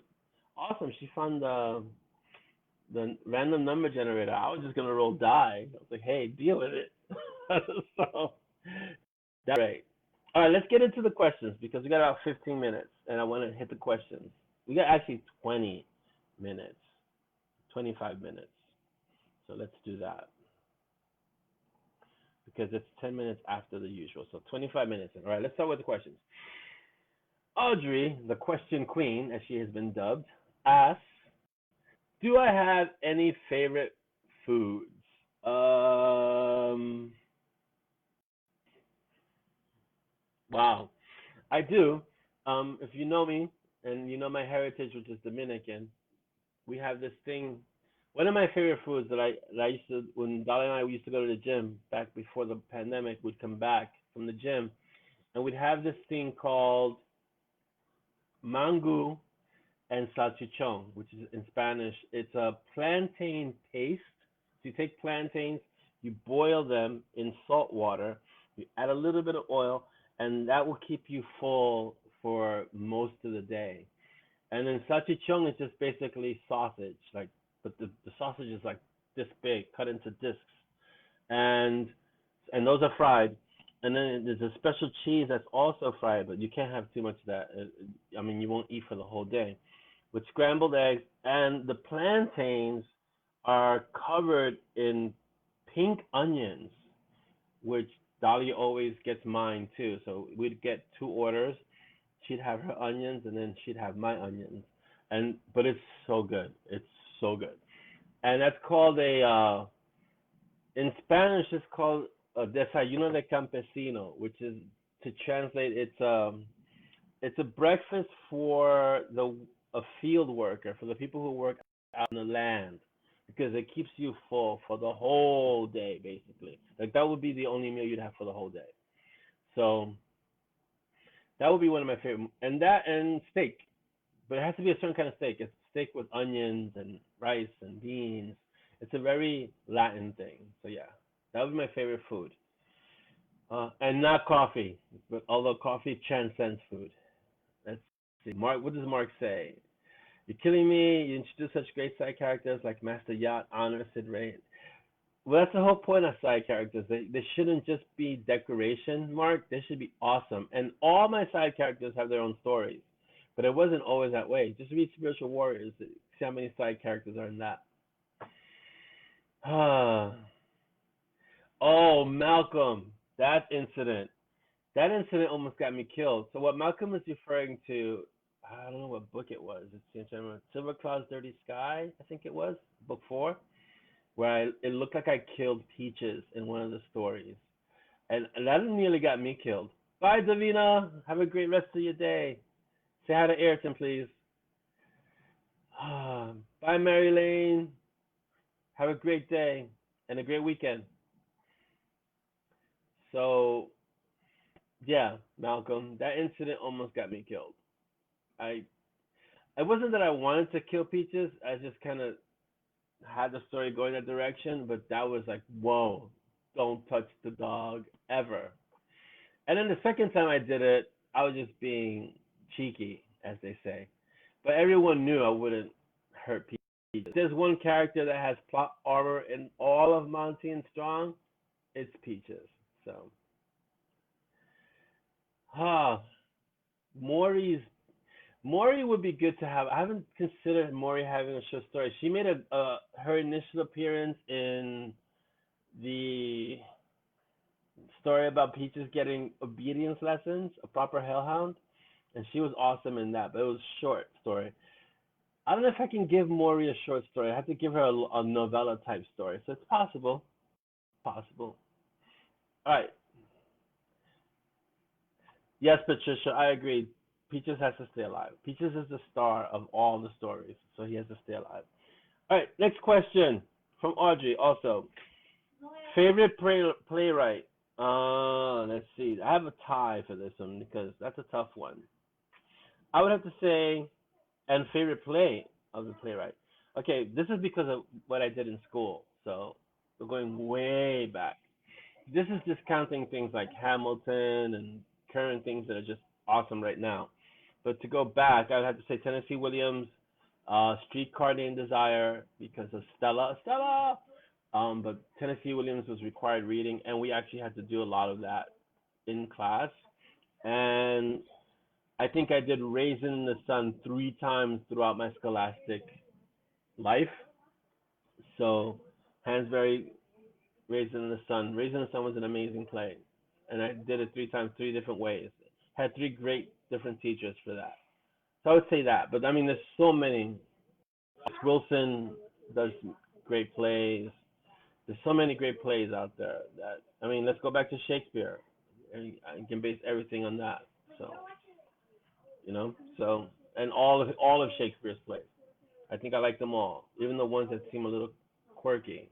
awesome. She found the random number generator. I was just gonna roll die. I was like, hey, deal with it. So that's great. All right, let's get into the questions because we got about 15 minutes, and I want to hit the questions. We got actually 20 minutes, 25 minutes. So let's do that because it's 10 minutes after the usual. So 25 minutes. All right, let's start with the questions. Audrey, the question queen, as she has been dubbed, asks, do I have any favorite foods? Wow, I do. If you know me and you know my heritage, which is Dominican, we have this thing. One of my favorite foods that I used to when Dolly and I used to go to the gym back before the pandemic, we'd come back from the gym and we'd have this thing called mango and salchichon, which is in Spanish. It's a plantain paste. So you take plantains, you boil them in salt water, you add a little bit of oil, and that will keep you full for most of the day. And then salchichon is just basically sausage, like, but the sausage is like this big, cut into discs, and those are fried. And then there's a special cheese that's also fried, but you can't have too much of that. I mean, you won't eat for the whole day. With scrambled eggs, and the plantains are covered in pink onions, which Dolly always gets mine too. So we'd get two orders. She'd have her onions, and then she'd have my onions. And but it's so good. It's so good. And that's called in Spanish. It's called desayuno de campesino, which is to translate. It's a breakfast for a field worker, for the people who work out in the land, because it keeps you full for the whole day, basically. Like that would be the only meal you'd have for the whole day. So that would be one of my favorite, and that and steak, but it has to be a certain kind of steak. It's steak with onions and rice and beans. It's a very Latin thing. So yeah, that would be my favorite food. And not coffee, but although coffee transcends food. Let's see. Mark, what does Mark say? You're killing me. You introduce such great side characters like Master Yacht, Honor, Sid Ray. Well, that's the whole point of side characters. They shouldn't just be decoration, Mark. They should be awesome. And all my side characters have their own stories. But it wasn't always that way. Just read Spiritual Warriors. See how many side characters are in that. Oh, Malcolm. That incident. That incident almost got me killed. So what Malcolm is referring to, I don't know what book it was. It's Silver Cloud's Dirty Sky, I think it was, book 4, where it looked like I killed Peaches in one of the stories. And that nearly got me killed. Bye, Davina. Have a great rest of your day. Say hi to Ayrton, please. Bye, Mary Lane. Have a great day and a great weekend. So, yeah, Malcolm, that incident almost got me killed. I it wasn't that I wanted to kill Peaches. I just kind of had the story going that direction, but that was like, whoa, don't touch the dog ever. And then the second time I did it, I was just being cheeky, as they say. But everyone knew I wouldn't hurt Peaches. There's one character that has plot armor in all of Monty and Strong, it's Peaches. So, ah, Maury's Maury would be good to have. I haven't considered Maury having a short story. She made a her initial appearance in the story about Peaches getting obedience lessons, a proper hellhound, and she was awesome in that. But it was a short story. I don't know if I can give Maury a short story. I have to give her a novella type story. So it's possible. Possible. All right. Yes, Patricia, I agree. Peaches has to stay alive. Peaches is the star of all the stories, so he has to stay alive. All right, next question from Audrey. Also, favorite playwright. Let's see. I have a tie for this one because that's a tough one. I would have to say, and favorite play of the playwright. Okay, this is because of what I did in school, so we're going way back. This is discounting things like Hamilton and current things that are just awesome right now. But to go back, I would have to say Tennessee Williams, Streetcar Named Desire, because of Stella. But Tennessee Williams was required reading, and we actually had to do a lot of that in class. And I think I did Raisin in the Sun 3 times throughout my scholastic life. So Hansberry, Raisin in the Sun. Raisin in the Sun was an amazing play, and I did it 3 times, 3 different ways. Had 3 great different teachers for that. So I would say that. But I mean, there's so many. Wilson does great plays. There's so many great plays out there that I mean, let's go back to Shakespeare. And I can base everything on that. So so and all of Shakespeare's plays. I think I like them all, even the ones that seem a little quirky.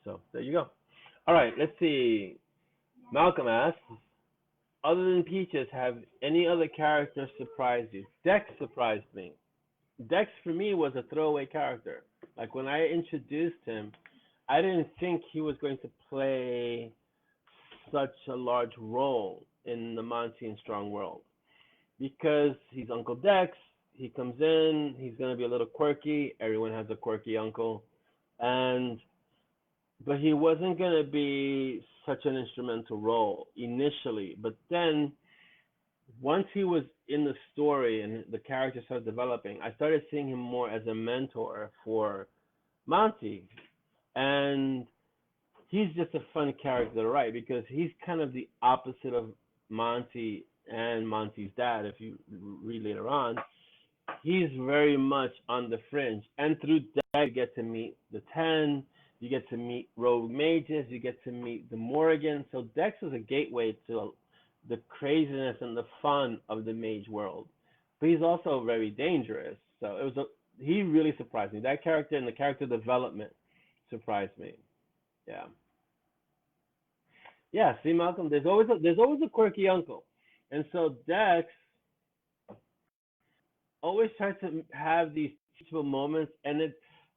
So there you go. All right, let's see. Malcolm asks, other than Peaches, have any other characters surprised you? Dex surprised me. Dex for me was a throwaway character. Like when I introduced him, I didn't think he was going to play such a large role in the Monty and Strong world because he's Uncle Dex. He comes in, he's gonna be a little quirky. Everyone has a quirky uncle, and but he wasn't gonna be such an instrumental role initially. But then once he was in the story and the character started developing, I started seeing him more as a mentor for Monty. And he's just a fun character to write because he's kind of the opposite of Monty and Monty's dad. If you read later on, he's very much on the fringe. And through that, you get to meet the 10, you get to meet rogue mages, you get to meet the Morrigan. So Dex is a gateway to the craziness and the fun of the mage world. but he's also very dangerous. So he really surprised me. That character and the character development surprised me. Yeah, yeah. See, Malcolm, there's always a quirky uncle, and so Dex always tries to have these teachable moments,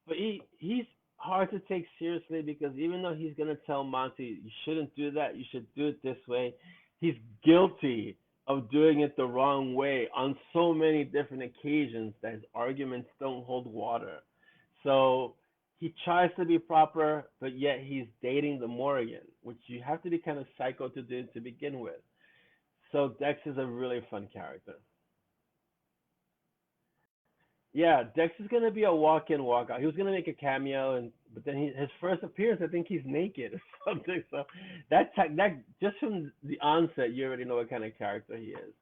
but he's hard to take seriously because even though he's gonna tell Monty you shouldn't do that, you should do it this way, he's guilty of doing it the wrong way on so many different occasions that his arguments don't hold water. So he tries to be proper, but yet he's dating the Morrigan, which you have to be kind of psycho to do to begin with. So Dex is a really fun character. Yeah, Dex is gonna be a walk-in, walk-out. He was gonna make a cameo, but then his first appearance, I think he's naked or something. So that just from the onset, you already know what kind of character he is.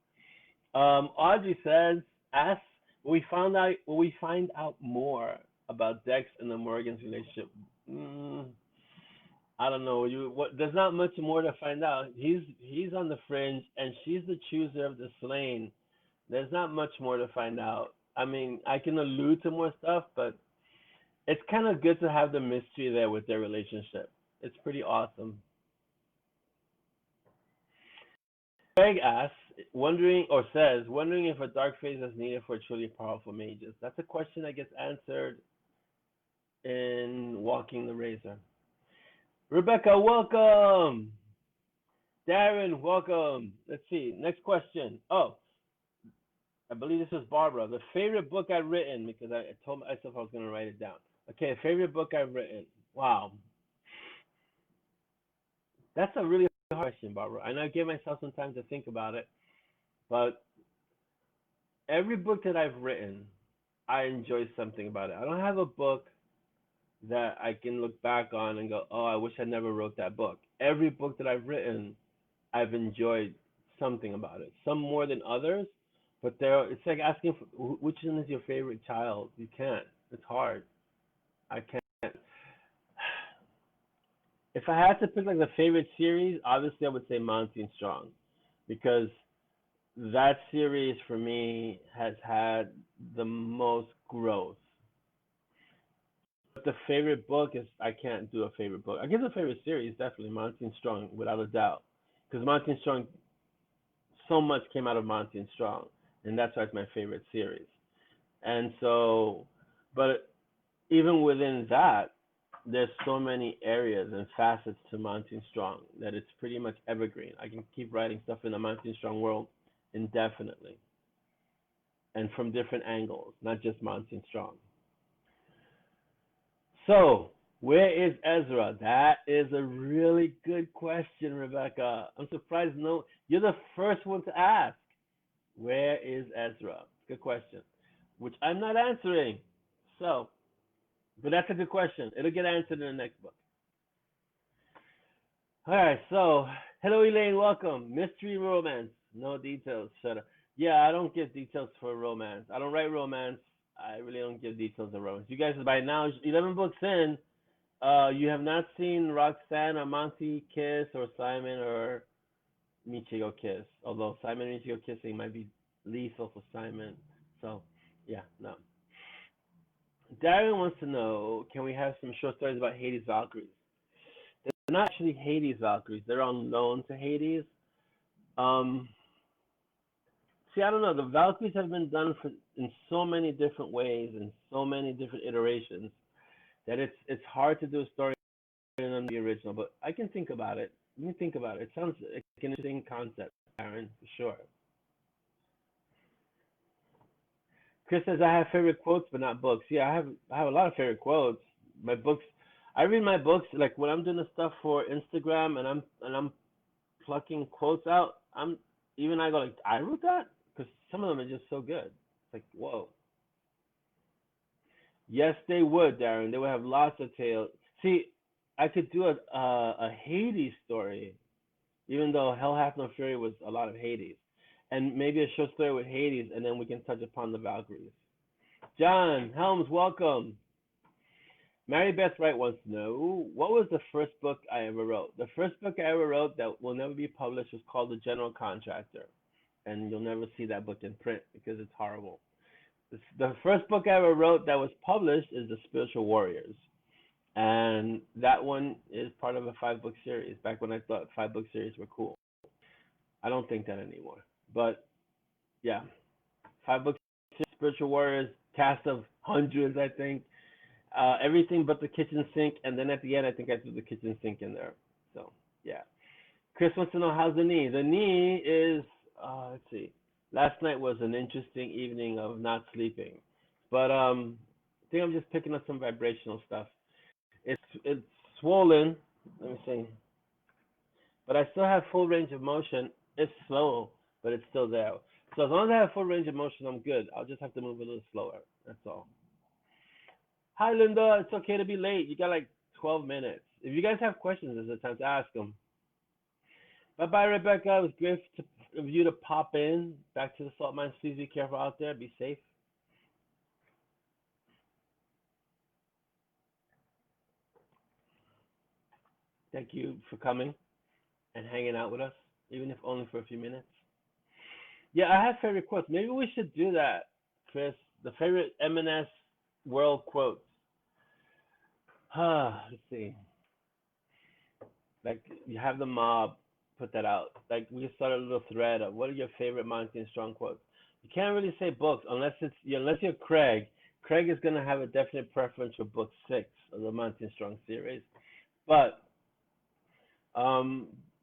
Audrey says, "Ask when we find out more about Dex and the Morgan's relationship." Mm, I don't know. There's not much more to find out. He's on the fringe, and she's the chooser of the slain. There's not much more to find out. I mean, I can allude to more stuff, but it's kind of good to have the mystery there with their relationship. It's pretty awesome. Greg asks, wondering if a dark phase is needed for truly powerful mages. That's a question that gets answered in Walking the Razor. Rebecca, welcome. Darren, welcome. Let's see. Next question. Oh, I believe this is Barbara. The favorite book I've written, because I told myself I was going to write it down. Okay, favorite book I've written. Wow. That's a really hard question, Barbara. And I gave myself some time to think about it. But every book that I've written, I enjoy something about it. I don't have a book that I can look back on and go, oh, I wish I never wrote that book. Every book that I've written, I've enjoyed something about it. Some more than others, but it's like asking which one is your favorite child. You can't. It's hard. I can't. If I had to pick like the favorite series, obviously I would say Monty and Strong, because that series for me has had the most growth. But the favorite book is I can't do a favorite book. I guess a favorite series definitely Monty and Strong without a doubt, because Monty and Strong, so much came out of Monty and Strong, and that's why it's my favorite series. And so, but even within that, there's so many areas and facets to Monty and Strong that it's pretty much evergreen. I can keep writing stuff in the Monty and Strong world indefinitely, and from different angles, not just Monty and Strong. So, where is Ezra? That is a really good question, Rebecca. I'm surprised you're the first one to ask. Where is Ezra? Good question, which I'm not answering. So, but that's a good question. It'll get answered in the next book. All right. So, hello, Elaine. Welcome. Mystery romance. No details. Shut up. Yeah, I don't give details for romance. I don't write romance. I really don't give details of romance. You guys, by now, 11 books in, you have not seen Roxanne or Monty kiss or Simon or Michigo kiss. Although Simon and Michigo kissing might be lethal for Simon. So, yeah, no. Darren wants to know, can we have some short stories about Hades Valkyries? They're not actually Hades Valkyries. They're on loan to Hades. Um, See, I don't know. The Valkyries have been done in so many different ways and so many different iterations that it's hard to do a story on the original. But I can think about it. You can think about it. It sounds like an interesting concept, Aaron, for sure. Chris says I have favorite quotes, but not books. Yeah, I have a lot of favorite quotes. My books, I read my books like when I'm doing the stuff for Instagram and I'm plucking quotes out. I go like I wrote that because some of them are just so good. It's like whoa. Yes, they would, Darren. They would have lots of tales. See, I could do a Hades story, even though Hell Hath No Fury was a lot of Hades, and maybe a short story with Hades, and then we can touch upon the Valkyries. John Helms, welcome. Mary Beth Wright wants to know what was the first book I ever wrote. The first book I ever wrote that will never be published was called The General Contractor, and you'll never see that book in print because it's horrible. The first book I ever wrote that was published is The Spiritual Warriors, and that one is part of a 5-book series. Back when I thought 5-book series were cool, I don't think that anymore. But yeah, 5 books, Spiritual Warriors, cast of hundreds, I think. Everything but the kitchen sink, and then at the end, I think I threw the kitchen sink in there. So yeah. Chris wants to know how's the knee. The knee is, let's see. Last night was an interesting evening of not sleeping, but I think I'm just picking up some vibrational stuff. It's swollen. Let me see. But I still have full range of motion. It's slow, but it's still there. So as long as I have full range of motion, I'm good. I'll just have to move a little slower. That's all. Hi, Linda. It's okay to be late. You got like 12 minutes. If you guys have questions, there's a time to ask them. Bye-bye, Rebecca. It was great of you to pop in. Back to the salt mines. Please be careful out there. Be safe. Thank you for coming and hanging out with us, even if only for a few minutes. Yeah, I have favorite quotes. Maybe we should do that, Chris. The favorite M&S world quotes. Let's see. Like, you have the mob put that out. Like, we can start a little thread of what are your favorite Monty and Strong quotes. You can't really say books unless you're Craig. Craig is gonna have a definite preference for book 6 of the Monty and Strong series. But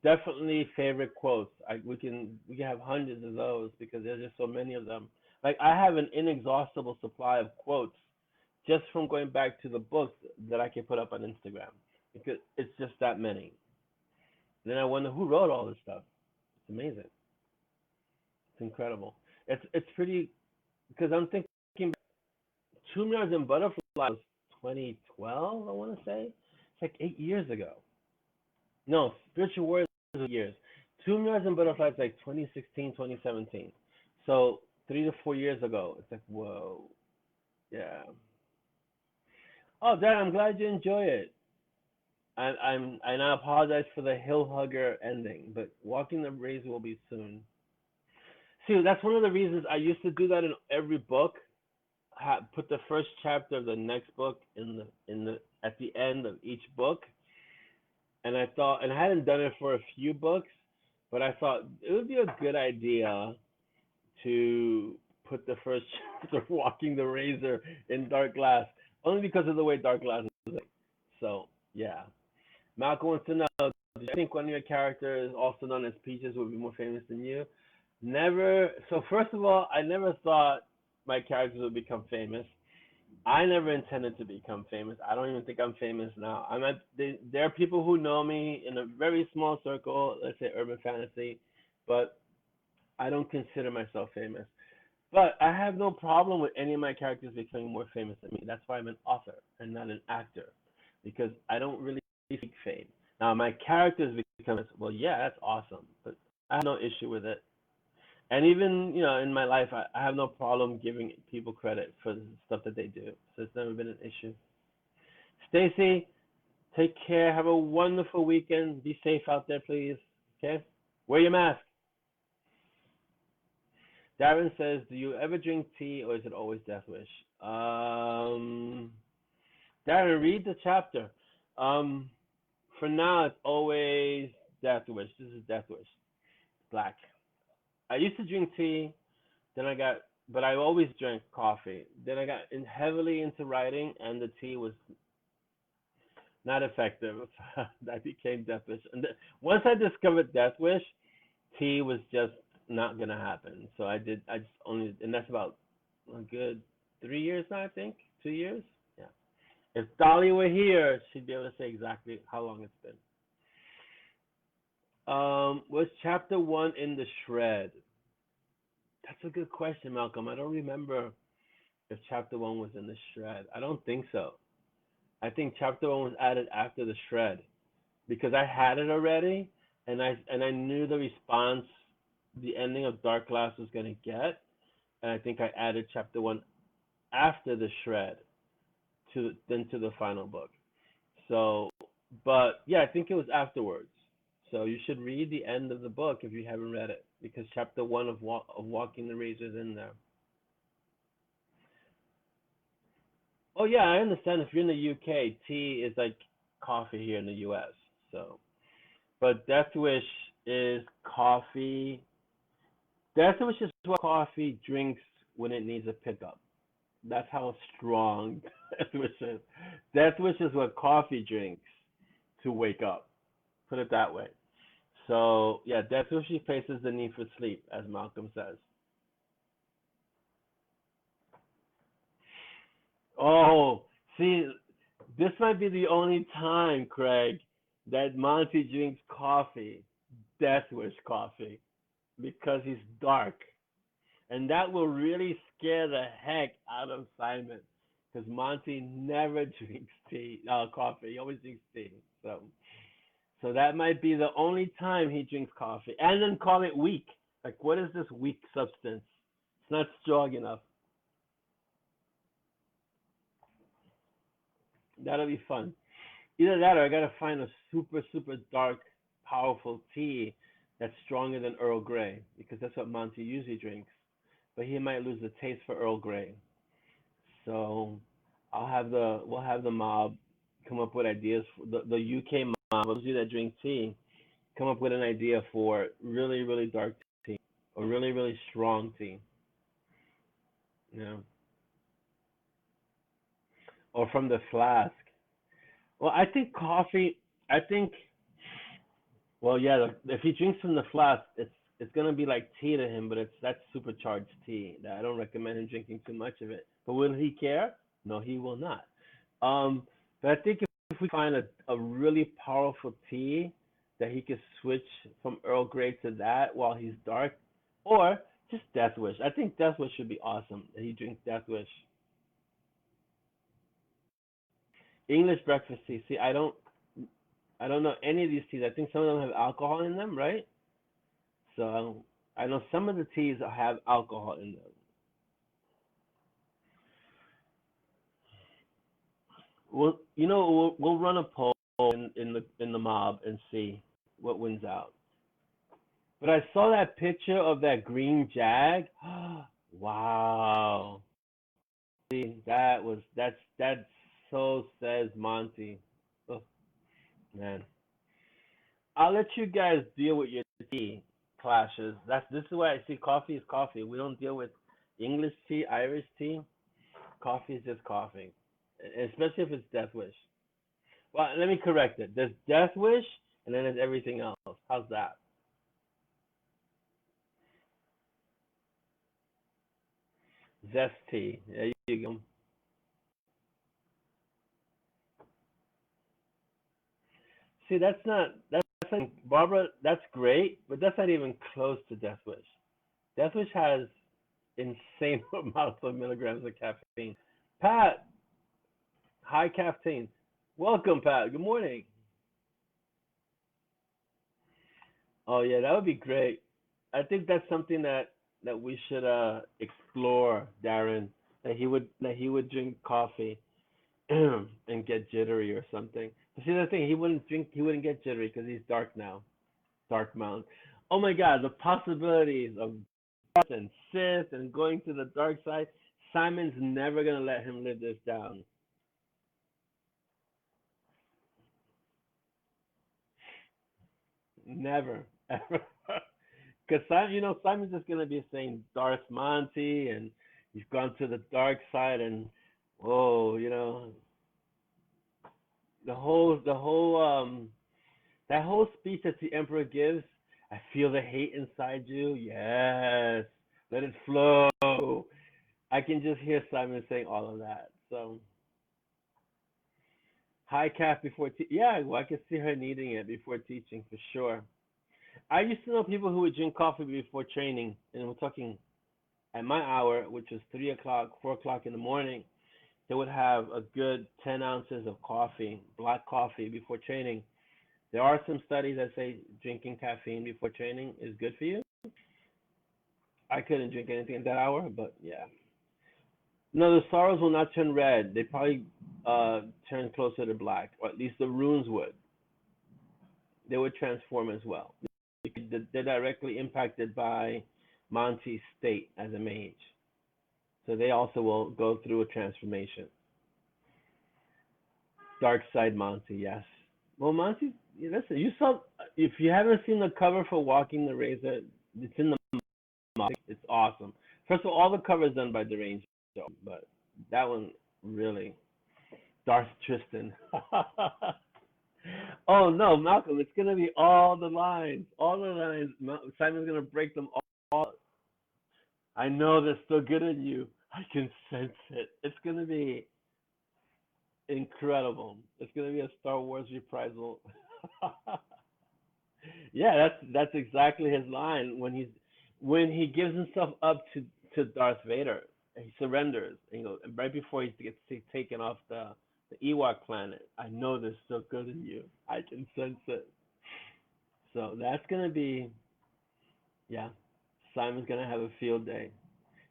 definitely favorite quotes. We can have hundreds of those because there's just so many of them. Like, I have an inexhaustible supply of quotes just from going back to the books that I can put up on Instagram because it's just that many. And then I wonder who wrote all this stuff. It's amazing. It's incredible. It's pretty because I'm thinking Two Yards and Butterflies was 2012. I want to say it's like 8 years ago. No, Spiritual Warriors was years. Two Yards and Butterflies like 2016, 2017. So 3 to 4 years ago. It's like whoa, yeah. Oh, Dad, I'm glad you enjoy it. I apologize for the hill hugger ending, but Walking the Razor will be soon. See, that's one of the reasons I used to do that in every book. Put the first chapter of the next book at the end of each book, and I thought, and I hadn't done it for a few books, but I thought it would be a good idea to put the first chapter of Walking the Razor in dark glass, only because of the way dark glass is like. So yeah. Malcolm wants to know, do you think one of your characters, also known as Peaches, would be more famous than you? Never. So first of all, I never thought my characters would become famous. I never intended to become famous. I don't even think I'm famous now. There are people who know me in a very small circle, let's say urban fantasy, but I don't consider myself famous. But I have no problem with any of my characters becoming more famous than me. That's why I'm an author and not an actor, because I don't really seek fame. Now, my characters become, well, yeah, that's awesome, but I have no issue with it. And even, in my life, I have no problem giving people credit for the stuff that they do. So it's never been an issue. Stacy, take care. Have a wonderful weekend. Be safe out there, please. Okay? Wear your mask. Darren says, do you ever drink tea or is it always Death Wish? Darren, read the chapter. For now, it's always Death Wish. This is Death Wish. Black. I used to drink tea, but I always drank coffee. Then I got heavily into writing, and the tea was not effective. I became Death Wish. And once I discovered Death Wish, tea was just not gonna happen. So I just only, and that's about a good 3 years now, I think. 2 years. Yeah. If Dolly were here, she'd be able to say exactly how long it's been. Was chapter 1 in the shred? That's a good question, Malcolm. I don't remember if chapter 1 was in the shred. I don't think so. I think chapter 1 was added after the shred because I had it already, and I knew the response the ending of Dark Glass was going to get, and I think I added chapter 1 after the shred to the final book. So, but yeah, I think it was afterwards. So you should read the end of the book if you haven't read it, because chapter one of Walking the Razor is in there. Oh yeah, I understand. If you're in the UK, tea is like coffee here in the US. So, but Death Wish is coffee. Death Wish is what coffee drinks when it needs a pickup. That's how strong Death Wish is. Death Wish is what coffee drinks to wake up. Put it that way. So yeah, Death Wish faces the need for sleep, as Malcolm says. Oh, see, this might be the only time, Craig, that Monty drinks coffee, Death Wish coffee, because he's dark. And that will really scare the heck out of Simon, because Monty never drinks coffee. He always drinks tea. So that might be the only time he drinks coffee, and then call it weak. Like, what is this weak substance? It's not strong enough. That'll be fun. Either that, or I gotta find a super super dark, powerful tea that's stronger than Earl Grey, because that's what Monty usually drinks. But he might lose the taste for Earl Grey. So we'll have the mob come up with ideas for the UK mob, those of you that drink tea, come up with an idea for really really dark tea or really really strong tea. You know, or from the flask. Well, I think coffee. I think well, yeah. If he drinks from the flask, it's gonna be like tea to him, but that's supercharged tea. I don't recommend him drinking too much of it. But will he care? No, he will not. Um, but I think if we find a really powerful tea that he could switch from Earl Grey to that while he's dark, or just Death Wish. I think Death Wish should be awesome. That he drinks Death Wish. English breakfast tea. See, I don't know any of these teas. I think some of them have alcohol in them, right? So I know some of the teas have alcohol in them. We'll run a poll in the mob and see what wins out. But I saw that picture of that green jag. Wow. See, that so says Monty. Oh man. I'll let you guys deal with your tea clashes. This is why I see coffee is coffee. We don't deal with English tea, Irish tea. Coffee is just coffee, especially if it's Death Wish. Well, let me correct it. There's Death Wish, and then there's everything else. How's that? Zest tea. There you go. See, that's like, Barbara. That's great, but that's not even close to Death Wish. Death Wish has insane amounts of milligrams of caffeine. Pat, high caffeine. Welcome, Pat. Good morning. Oh yeah, that would be great. I think that's something that we should explore, Darren. That he would drink coffee and get jittery or something. But see the thing, he wouldn't get jittery because he's dark now. Dark Mount. Oh my God, the possibilities of Darth and Sith and going to the dark side. Simon's never gonna let him live this down. Never, ever. Because Simon's just gonna be saying Darth Monty, and he's gone to the dark side, and oh, the whole that whole speech that the Emperor gives. I feel the hate inside you. Yes, let it flow. I can just hear Simon saying all of that. So high calf before yeah, well, I can see her needing it before teaching for sure. I used to know people who would drink coffee before training, and we're talking at my hour, which was 3 o'clock, 4 o'clock in the morning. They would have a good 10 ounces of coffee, black coffee, before training. There are some studies that say drinking caffeine before training is good for you. I couldn't drink anything at that hour, but yeah. No, the sorrows will not turn red. They probably turn closer to black, or at least the runes would. they would transform as well. They're directly impacted by Monty's state as a mage, so they also will go through a transformation. Dark side Monty, yes. Well, Monty, listen, you saw. If you haven't seen the cover for Walking the Razor, it's in the manga. It's awesome. First of all the covers done by Deranged, but that one really Darth Tristan. Oh no, Malcolm, it's gonna be all the lines, all the lines. Simon's gonna break them all. I know they're still good in you. I can sense it. It's gonna be incredible. It's gonna be a Star Wars reprisal. Yeah, that's exactly his line when he gives himself up to Darth Vader. He surrenders. And he goes, and right before he gets taken off the Ewok planet. I know there's still good in you. I can sense it. So that's gonna be, yeah. Simon's gonna have a field day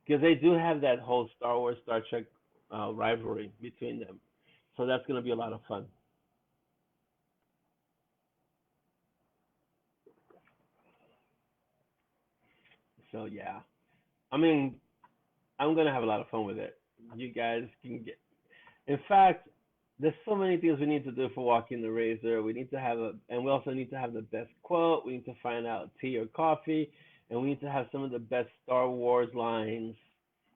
because they do have that whole Star Wars Star Trek rivalry between them. So that's gonna be a lot of fun. So yeah, I mean, I'm gonna have a lot of fun with it. You guys can get. In fact, there's so many things we need to do for Walking the Razor. We need to have and we also need to have the best quote. We need to find out tea or coffee, and we need to have some of the best Star Wars lines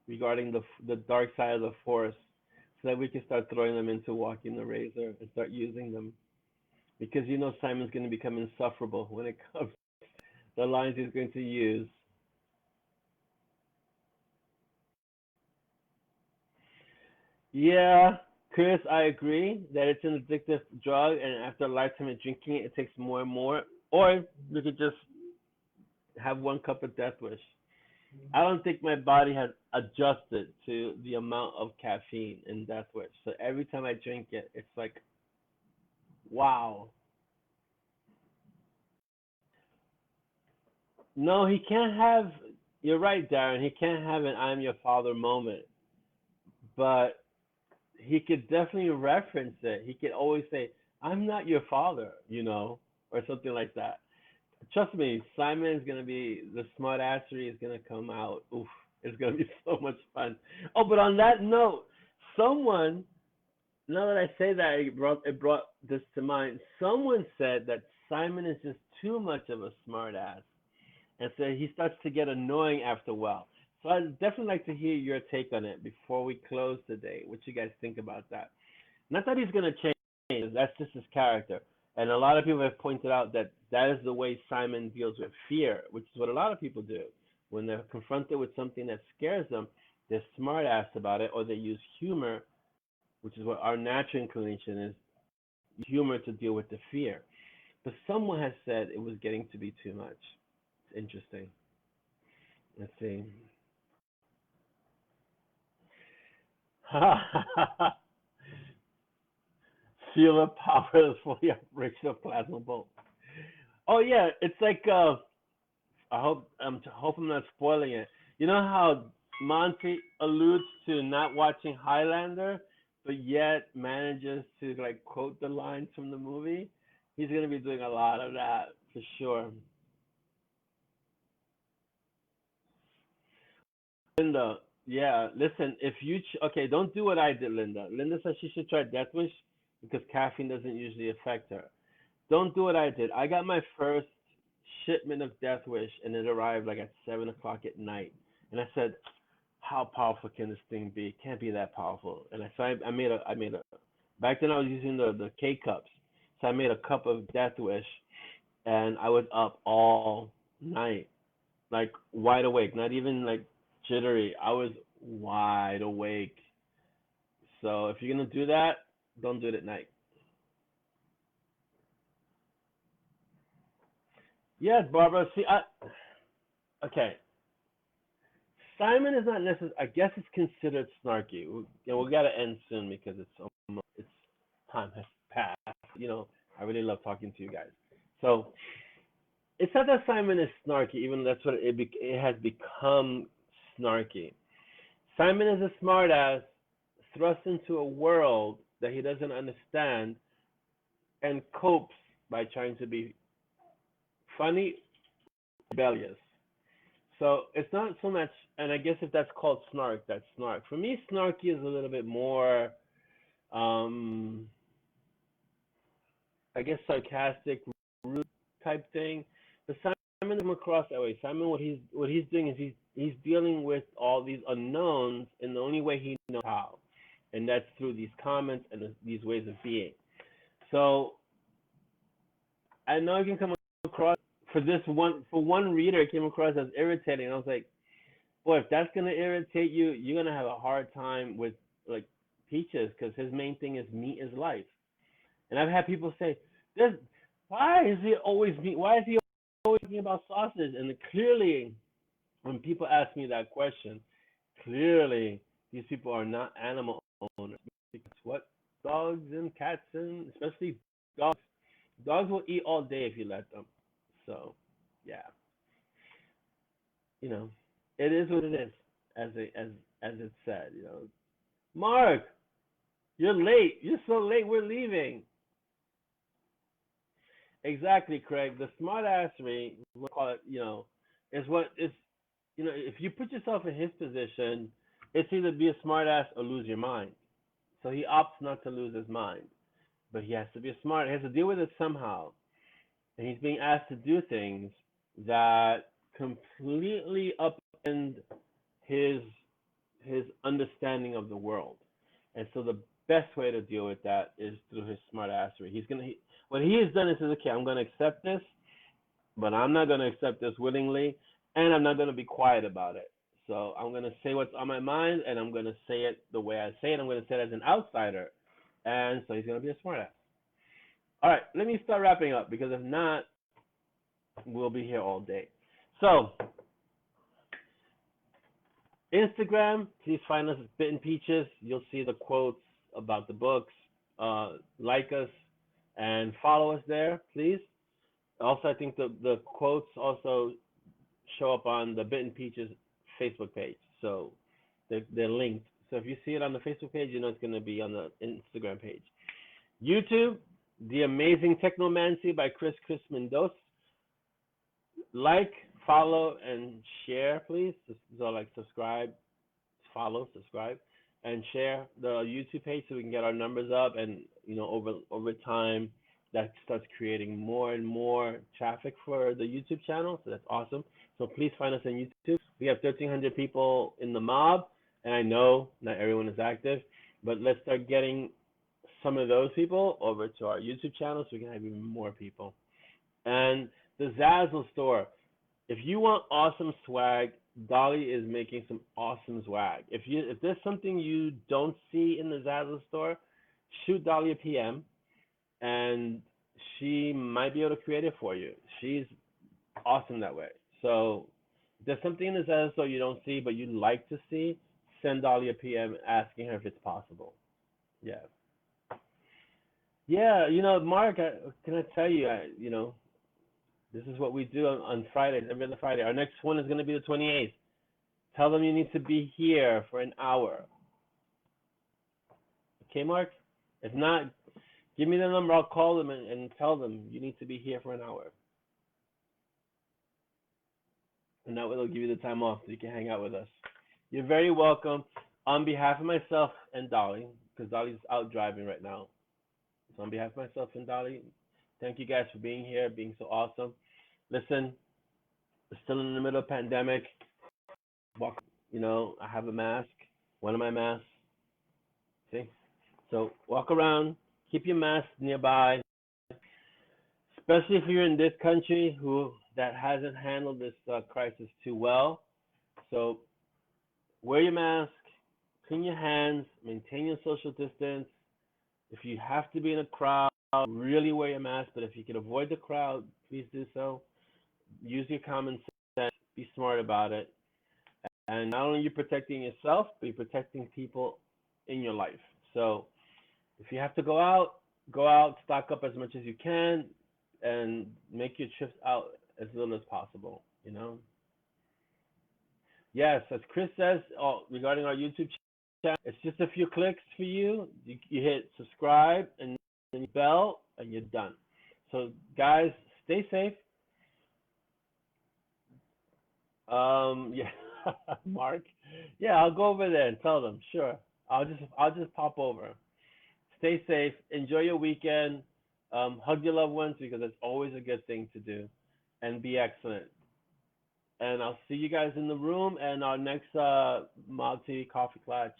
regarding the dark side of the Force, so that we can start throwing them into Walking the Razor and start using them. Because you know Simon's going to become insufferable when it comes to the lines he's going to use. Yeah, Chris, I agree that it's an addictive drug, and after a lifetime of drinking it, it takes more and more. Or we could just have one cup of Death Wish. I don't think my body has adjusted to the amount of caffeine in Death Wish. So every time I drink it, it's like, wow. No, he can't have. You're right, Darren. He can't have an "I'm your father" moment, but he could definitely reference it. He could always say, "I'm not your father," or something like that. Trust me, Simon is gonna be the smart assery is gonna come out. Oof, it's gonna be so much fun. Oh, but on that note, someone now that I say that, it brought this to mind. Someone said that Simon is just too much of a smart ass, and so he starts to get annoying after a while. So I'd definitely like to hear your take on it before we close today. What you guys think about that? Not that he's gonna change. That's just his character. And a lot of people have pointed out that that is the way Simon deals with fear, which is what a lot of people do. When they're confronted with something that scares them, they're smart ass about it, or they use humor, which is what our natural inclination is, humor to deal with the fear. But someone has said it was getting to be too much. It's interesting. Let's see. Feel the power for the operation of plasma bolt. Oh yeah, it's like I hope I'm not spoiling it. You know how Monty alludes to not watching Highlander, but yet manages to like quote the lines from the movie. He's gonna be doing a lot of that for sure. Linda, yeah, listen, if you okay, don't do what I did, Linda. Linda says she should try Death Wish because caffeine doesn't usually affect her. Don't do what I did. I got my first shipment of Death Wish, and it arrived like at 7 o'clock at night. And I said, "How powerful can this thing be? It can't be that powerful." And I made a. Back then I was using the K cups, so I made a cup of Death Wish, and I was up all night, like wide awake, not even like jittery. I was wide awake. So if you're gonna do that, don't do it at night. Yes, Barbara. See, okay. Simon is not necessarily. I guess it's considered snarky. We got to end soon because it's time has passed. I really love talking to you guys. So it's not that Simon is snarky, even though that's what it has become snarky. Simon is a smartass thrust into a world that he doesn't understand and copes by trying to be funny, rebellious. So it's not so much, and I guess if that's called snark, that's snark. For me, snarky is a little bit more, um, I guess, sarcastic, rude type thing. But Simon comes across that way. Simon, what he's doing is he's dealing with all these unknowns in the only way he knows how, and that's through these comments and these ways of being. So I know it can come across for one reader, it came across as irritating. And I was like, boy, if that's gonna irritate you, you're gonna have a hard time with like Peaches because his main thing is meat is life. And I've had people say, "This, why is he always meat? Why is he always talking about sausage?" And clearly, when people ask me that question, clearly these people are not animal owners because what dogs and cats and especially dogs, dogs will eat all day if you let them. So, yeah, you know, it is what it is, as it's said. Mark, you're late. You're so late. We're leaving. Exactly, Craig. The smart assery, we'll call it, is what is, if you put yourself in his position, it's either be a smart ass or lose your mind. So he opts not to lose his mind, but he has to be a smart. He has to deal with it somehow, and he's being asked to do things that completely upend his his understanding of the world. And so the best way to deal with that is through his smart assery. What he has done is says, okay, I'm going to accept this, but I'm not going to accept this willingly, and I'm not going to be quiet about it. So I'm going to say what's on my mind, and I'm going to say it the way I say it. I'm going to say it as an outsider, and so he's going to be a smart ass. All right, let me start wrapping up because if not, we'll be here all day. So Instagram, please find us at Bitten Peaches. You'll see the quotes about the books. Like us and follow us there, please. Also, I think the quotes also show up on the Bitten Peaches Facebook page. So they're linked. So if you see it on the Facebook page, you know it's going to be on the Instagram page. YouTube, The Amazing Technomancy by Chris Mendoza. Like, follow, and share, please. So like subscribe, follow, subscribe, and share the YouTube page so we can get our numbers up. And over time, that starts creating more and more traffic for the YouTube channel. So that's awesome. So please find us on YouTube. We have 1,300 people in the mob, and I know not everyone is active, but let's start getting some of those people over to our YouTube channel so we can have even more people. And the ZAZZLE store. If you want awesome swag, Dolly is making some awesome swag. If there's something you don't see in the ZAZZLE store, shoot Dolly a PM, and she might be able to create it for you. She's awesome that way. So if there's something in the ZAZZLE store you don't see but you'd like to see, send Dolly a PM asking her if it's possible. Yeah. Yeah, Mark, can I tell you, this is what we do on Fridays, every other Friday. Our next one is going to be the 28th. Tell them you need to be here for an hour. Okay, Mark? If not, give me the number. I'll call them and tell them you need to be here for an hour. And that way they'll give you the time off so you can hang out with us. You're very welcome. On behalf of myself and Dolly, because Dolly's out driving right now. So on behalf of myself and Dolly, thank you guys for being here, being so awesome. Listen, we're still in the middle of a pandemic. I have a mask, one of my masks. See? So walk around, keep your mask nearby, especially if you're in this country that hasn't handled this crisis too well. So wear your mask, clean your hands, maintain your social distance. If you have to be in a crowd, really wear your mask, but if you can avoid the crowd, please do so. Use your common sense, be smart about it. And not only are you protecting yourself, but you're protecting people in your life. So if you have to go out, stock up as much as you can, and make your trips out as little as possible, Yes, as Chris says, regarding our YouTube channel, it's just a few clicks for you. You hit subscribe and then bell, and you're done. So guys, stay safe. Yeah, Mark. Yeah, I'll go over there and tell them. Sure. I'll just pop over. Stay safe. Enjoy your weekend. Hug your loved ones because it's always a good thing to do, and be excellent. And I'll see you guys in the room. And our next Monty Coffee Clutch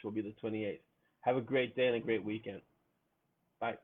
will be the 28th. Have a great day and a great weekend. Bye.